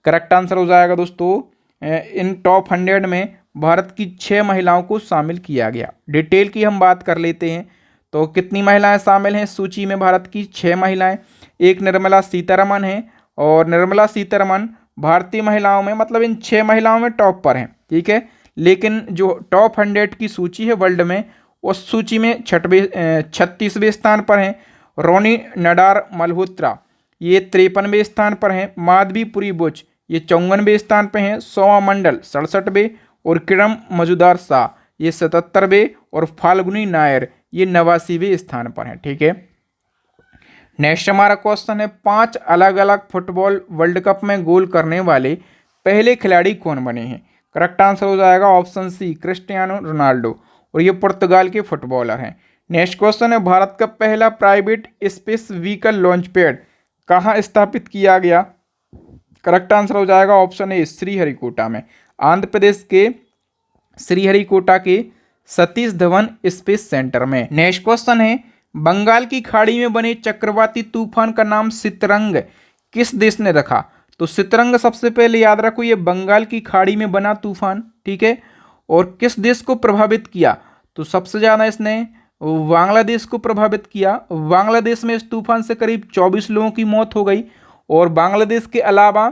करेक्ट आंसर हो जाएगा दोस्तों, इन टॉप 100 में भारत की 6 महिलाओं को शामिल किया गया। डिटेल की हम बात कर लेते हैं। तो कितनी महिलाएं शामिल हैं इस सूची में? भारत की 6 महिलाएं। एक निर्मला सीतारमण है और निर्मला सीतारमण भारतीय महिलाओं में, मतलब इन 6 महिलाओं में टॉप पर हैं। ठीक है। लेकिन जो टॉप 100 की सूची है वर्ल्ड में, उस सूची में 36वें स्थान पर हैं रोनी नडार मल्होत्रा, ये 53वें स्थान पर हैं। माधवीपुरी बुच ये 54वें स्थान पर हैं। सोमा मंडल 67वें और किरण मजुदार शाह ये 77वें और फाल्गुनी नायर ये 89वें स्थान पर हैं। ठीक है। नेक्स्ट हमारा क्वेश्चन है, 5 अलग अलग फुटबॉल वर्ल्ड कप में गोल करने वाले पहले खिलाड़ी कौन बने हैं? करेक्ट आंसर हो जाएगा ऑप्शन सी, क्रिस्टियानो रोनाल्डो, और ये पुर्तगाल के फुटबॉलर हैं। नेक्स्ट क्वेश्चन है, भारत का पहला private space vehicle launch pad कहाँ स्थापित किया गया? करेक्ट आंसर हो जाएगा ऑप्शन ए, श्रीहरिकोटा में, आंध्र प्रदेश के श्रीहरिकोटा के सतीश धवन स्पेस सेंटर में। नेक्स्ट क्वेश्चन है, बंगाल की खाड़ी में बने चक्रवाती तूफान का नाम सितरंग किस देश ने रखा? तो सितरंग सबसे पहले याद रखो ये बंगाल की खाड़ी में बना तूफान। ठीक है। और किस देश को प्रभावित किया? तो सबसे ज़्यादा इसने बांग्लादेश को प्रभावित किया। बांग्लादेश में इस तूफान से करीब 24 लोगों की मौत हो गई। और बांग्लादेश के अलावा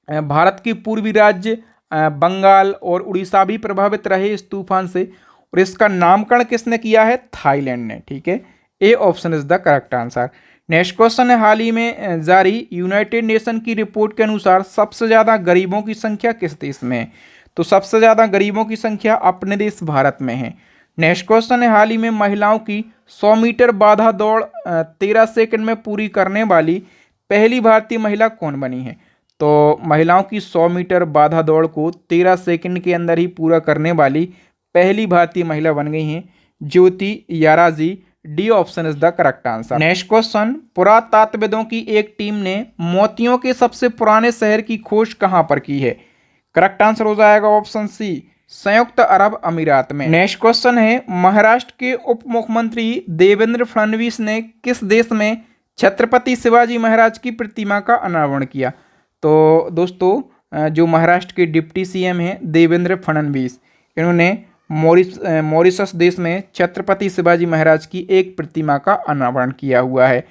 भारत के पूर्वी राज्य बंगाल और उड़ीसा भी प्रभावित रहे इस तूफान से। और इसका नामकरण किसने किया है? थाईलैंड ने। ठीक है। A option is the correct answer. Next question है, हाल ही में जारी यूनाइटेड नेशन की रिपोर्ट के अनुसार सबसे ज़्यादा गरीबों की संख्या किस देश में है? तो सबसे ज़्यादा गरीबों की संख्या अपने देश भारत में है। नेक्स्ट क्वेश्चन है, हाल ही में महिलाओं की 100 मीटर बाधा दौड़ 13 सेकंड में पूरी करने वाली पहली भारतीय महिला कौन बनी है? तो महिलाओं की 100 मीटर बाधा दौड़ को 13 सेकंड के अंदर ही पूरा करने वाली पहली भारतीय महिला बन गई हैं Jyothi Yarraji. D option is the correct answer. Next question, पुरातत्वविदों की एक टीम ने मोतियों के सबसे पुराने शहर की खोज कहां पर की है? करेक्ट आंसर हो जाएगा ऑप्शन सी, संयुक्त अरब अमीरात में। नेक्स्ट क्वेश्चन है, महाराष्ट्र के उप मुख्यमंत्री देवेंद्र फडणवीस ने किस देश में छत्रपति शिवाजी महाराज की प्रतिमा का अनावरण किया? तो दोस्तों जो महाराष्ट्र के डिप्टी सीएम हैं देवेंद्र फडणवीस, इन्होंने मॉरिशस देश में छत्रपति शिवाजी महाराज की एक प्रतिमा का अनावरण किया हुआ है।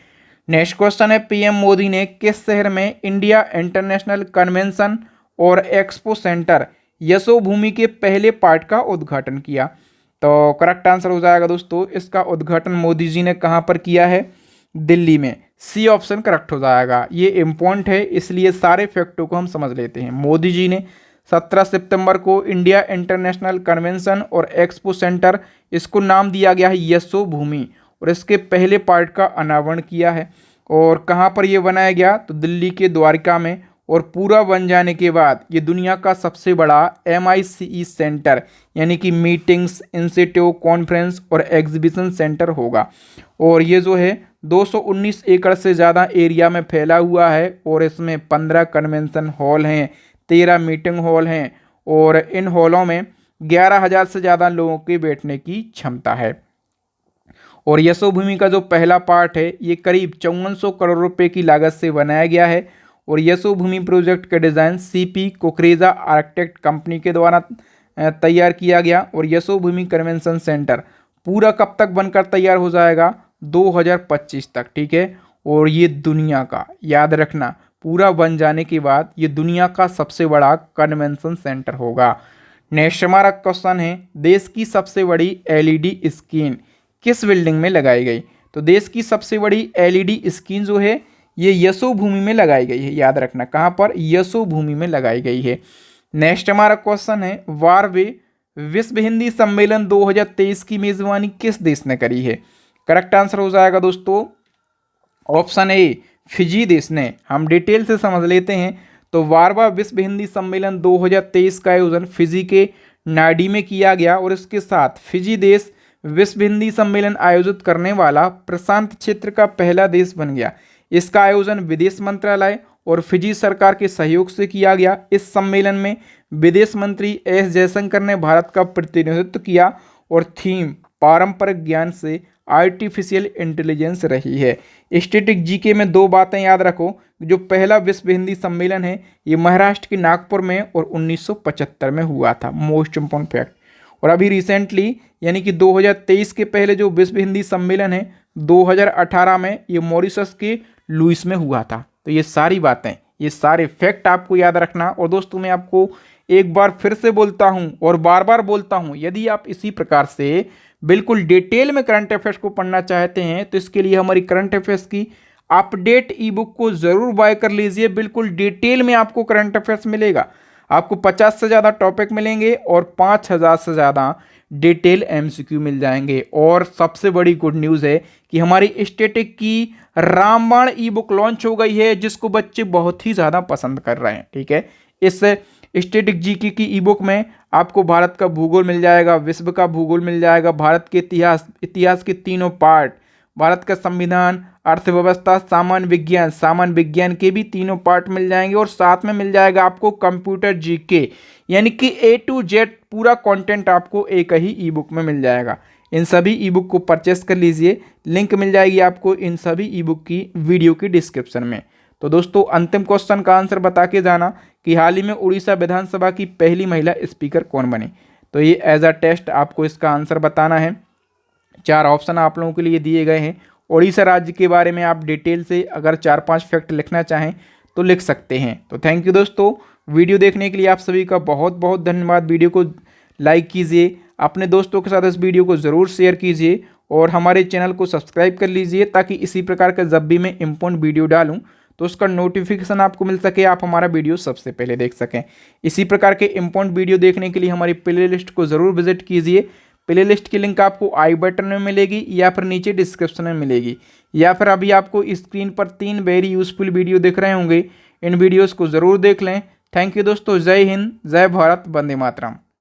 नेक्स्ट क्वेश्चन है, पीएम मोदी ने किस शहर में इंडिया इंटरनेशनल कन्वेंशन और एक्सपो सेंटर यशोभूमि के पहले पार्ट का उद्घाटन किया? तो करेक्ट आंसर हो जाएगा दोस्तों, इसका उद्घाटन मोदी जी ने कहां पर किया है? दिल्ली में। सी ऑप्शन करेक्ट हो जाएगा। ये इम्पोर्टेंट है, इसलिए सारे फैक्टों को हम समझ लेते हैं। मोदी जी ने 17 सितंबर को इंडिया इंटरनेशनल कन्वेंशन और एक्सपो सेंटर, इसको नाम दिया गया है यशोभूमि, और इसके पहले पार्ट का अनावरण किया है। और कहाँ पर ये बनाया गया? तो दिल्ली के द्वारका में। और पूरा बन जाने के बाद ये दुनिया का सबसे बड़ा MICE सेंटर, यानी कि मीटिंग्स, इंस्टीट्यूट, कॉन्फ्रेंस और एग्जीबिशन सेंटर होगा। और ये जो है 219 एकड़ से ज़्यादा एरिया में फैला हुआ है, और इसमें 15 कन्वेंशन हॉल हैं, 13 मीटिंग हॉल हैं, और इन हॉलों में 11,000 से ज़्यादा लोगों के बैठने की क्षमता है। और यशोभूमि का जो पहला पार्ट है ये करीब 5400 करोड़ रुपए की लागत से बनाया गया है। और यशोभूमि प्रोजेक्ट का design CP Kokreja architect company के द्वारा तैयार किया गया। और यशोभूमि कन्वेंशन सेंटर पूरा कब तक बनकर तैयार हो जाएगा? 2025 तक, ठीक है। और ये दुनिया का, याद रखना, पूरा बन जाने के बाद ये दुनिया का सबसे बड़ा कन्वेंशन सेंटर होगा। नेक्स्ट हमारा क्वेश्चन है, देश की सबसे बड़ी LED स्क्रीन किस बिल्डिंग में लगाई गई? तो देश की सबसे बड़ी LED स्क्रीन जो है ये यशोभूमि में लगाई गई है, याद रखना, कहाँ पर? यशोभूमि में लगाई गई है। नेक्स्ट हमारा क्वेश्चन है, 12वें विश्व हिंदी सम्मेलन 2023 की मेजबानी किस देश ने करी है? करेक्ट आंसर हो जाएगा दोस्तों ऑप्शन ए, फिजी देश ने। हम डिटेल से समझ लेते हैं। तो 12वां विश्व हिंदी सम्मेलन 2023 का आयोजन फिजी के नाडी में किया गया, और इसके साथ फिजी देश विश्व हिंदी सम्मेलन आयोजित करने वाला प्रशांत क्षेत्र का पहला देश बन गया। इसका आयोजन विदेश मंत्रालय और फिजी सरकार के सहयोग से किया गया। इस सम्मेलन में विदेश मंत्री एस जयशंकर ने भारत का प्रतिनिधित्व किया, और थीम पारंपरिक ज्ञान से आर्टिफिशियल इंटेलिजेंस रही है। स्टैटिक जीके में 2 बातें याद रखो। जो पहला विश्व हिंदी सम्मेलन है ये महाराष्ट्र के नागपुर में और 1975 में हुआ था, मोस्ट इम्पोर्टेंट फैक्ट। और अभी रिसेंटली यानी कि 2023 के पहले जो विश्व हिंदी सम्मेलन है 2018 में ये मॉरिशस के लुइस में हुआ था। तो ये सारी बातें, ये सारे फैक्ट आपको याद रखना। और दोस्तों मैं आपको एक बार फिर से बोलता हूं और बार बार बोलता हूं, यदि आप इसी प्रकार से बिल्कुल डिटेल में करंट अफेयर्स को पढ़ना चाहते हैं तो इसके लिए हमारी करंट अफेयर्स की अपडेट ई-बुक को ज़रूर बाय कर लीजिए। बिल्कुल डिटेल में आपको करंट अफेयर्स मिलेगा। आपको 50 से ज़्यादा टॉपिक मिलेंगे और 5000 से ज़्यादा डिटेल MCQ मिल जाएंगे। और सबसे बड़ी गुड न्यूज़ है कि हमारी स्टैटिक की रामबाण ई-बुक लॉन्च हो गई है, जिसको बच्चे बहुत ही ज़्यादा पसंद कर रहे हैं, ठीक है। इस स्टैटिक जीके की ई-बुक में आपको भारत का भूगोल मिल जाएगा, विश्व का भूगोल मिल जाएगा, भारत के इतिहास के तीनों पार्ट, भारत का संविधान, अर्थव्यवस्था, सामान्य विज्ञान के भी तीनों पार्ट मिल जाएंगे। और साथ में मिल जाएगा आपको कंप्यूटर जीके, यानी कि A to Z पूरा कंटेंट आपको एक ही ई-बुक में मिल जाएगा। इन सभी ई-बुक को परचेस कर लीजिए, लिंक मिल जाएगी आपको इन सभी ई-बुक की वीडियो की डिस्क्रिप्शन में। तो दोस्तों अंतिम क्वेश्चन का आंसर बता के जाना कि हाल ही में उड़ीसा विधानसभा की पहली महिला स्पीकर कौन बनी। तो ये एज अ टेस्ट आपको इसका आंसर बताना है। 4 ऑप्शन आप लोगों के लिए दिए गए हैं। उड़ीसा राज्य के बारे में आप डिटेल से अगर 4-5 फैक्ट लिखना चाहें तो लिख सकते हैं। तो थैंक यू दोस्तों, वीडियो देखने के लिए आप सभी का बहुत बहुत धन्यवाद। वीडियो को लाइक कीजिए, अपने दोस्तों के साथ इस वीडियो को ज़रूर शेयर कीजिए और हमारे चैनल को सब्सक्राइब कर लीजिए ताकि इसी प्रकार का जब भी मैं इम्पोर्टेंट वीडियो डालूं तो उसका नोटिफिकेशन आपको मिल सके, आप हमारा वीडियो सबसे पहले देख सकें। इसी प्रकार के इम्पोर्टेंट वीडियो देखने के लिए हमारी प्लेलिस्ट को ज़रूर विजिट कीजिए। प्लेलिस्ट की लिंक आपको आई बटन में मिलेगी या फिर नीचे डिस्क्रिप्शन में मिलेगी, या फिर अभी आपको स्क्रीन पर 3 वेरी यूजफुल वीडियो दिख रहे होंगे। इन वीडियोज़ को ज़रूर देख लें। थैंक यू दोस्तों, जय हिंद, जय भारत, वंदे मातरम।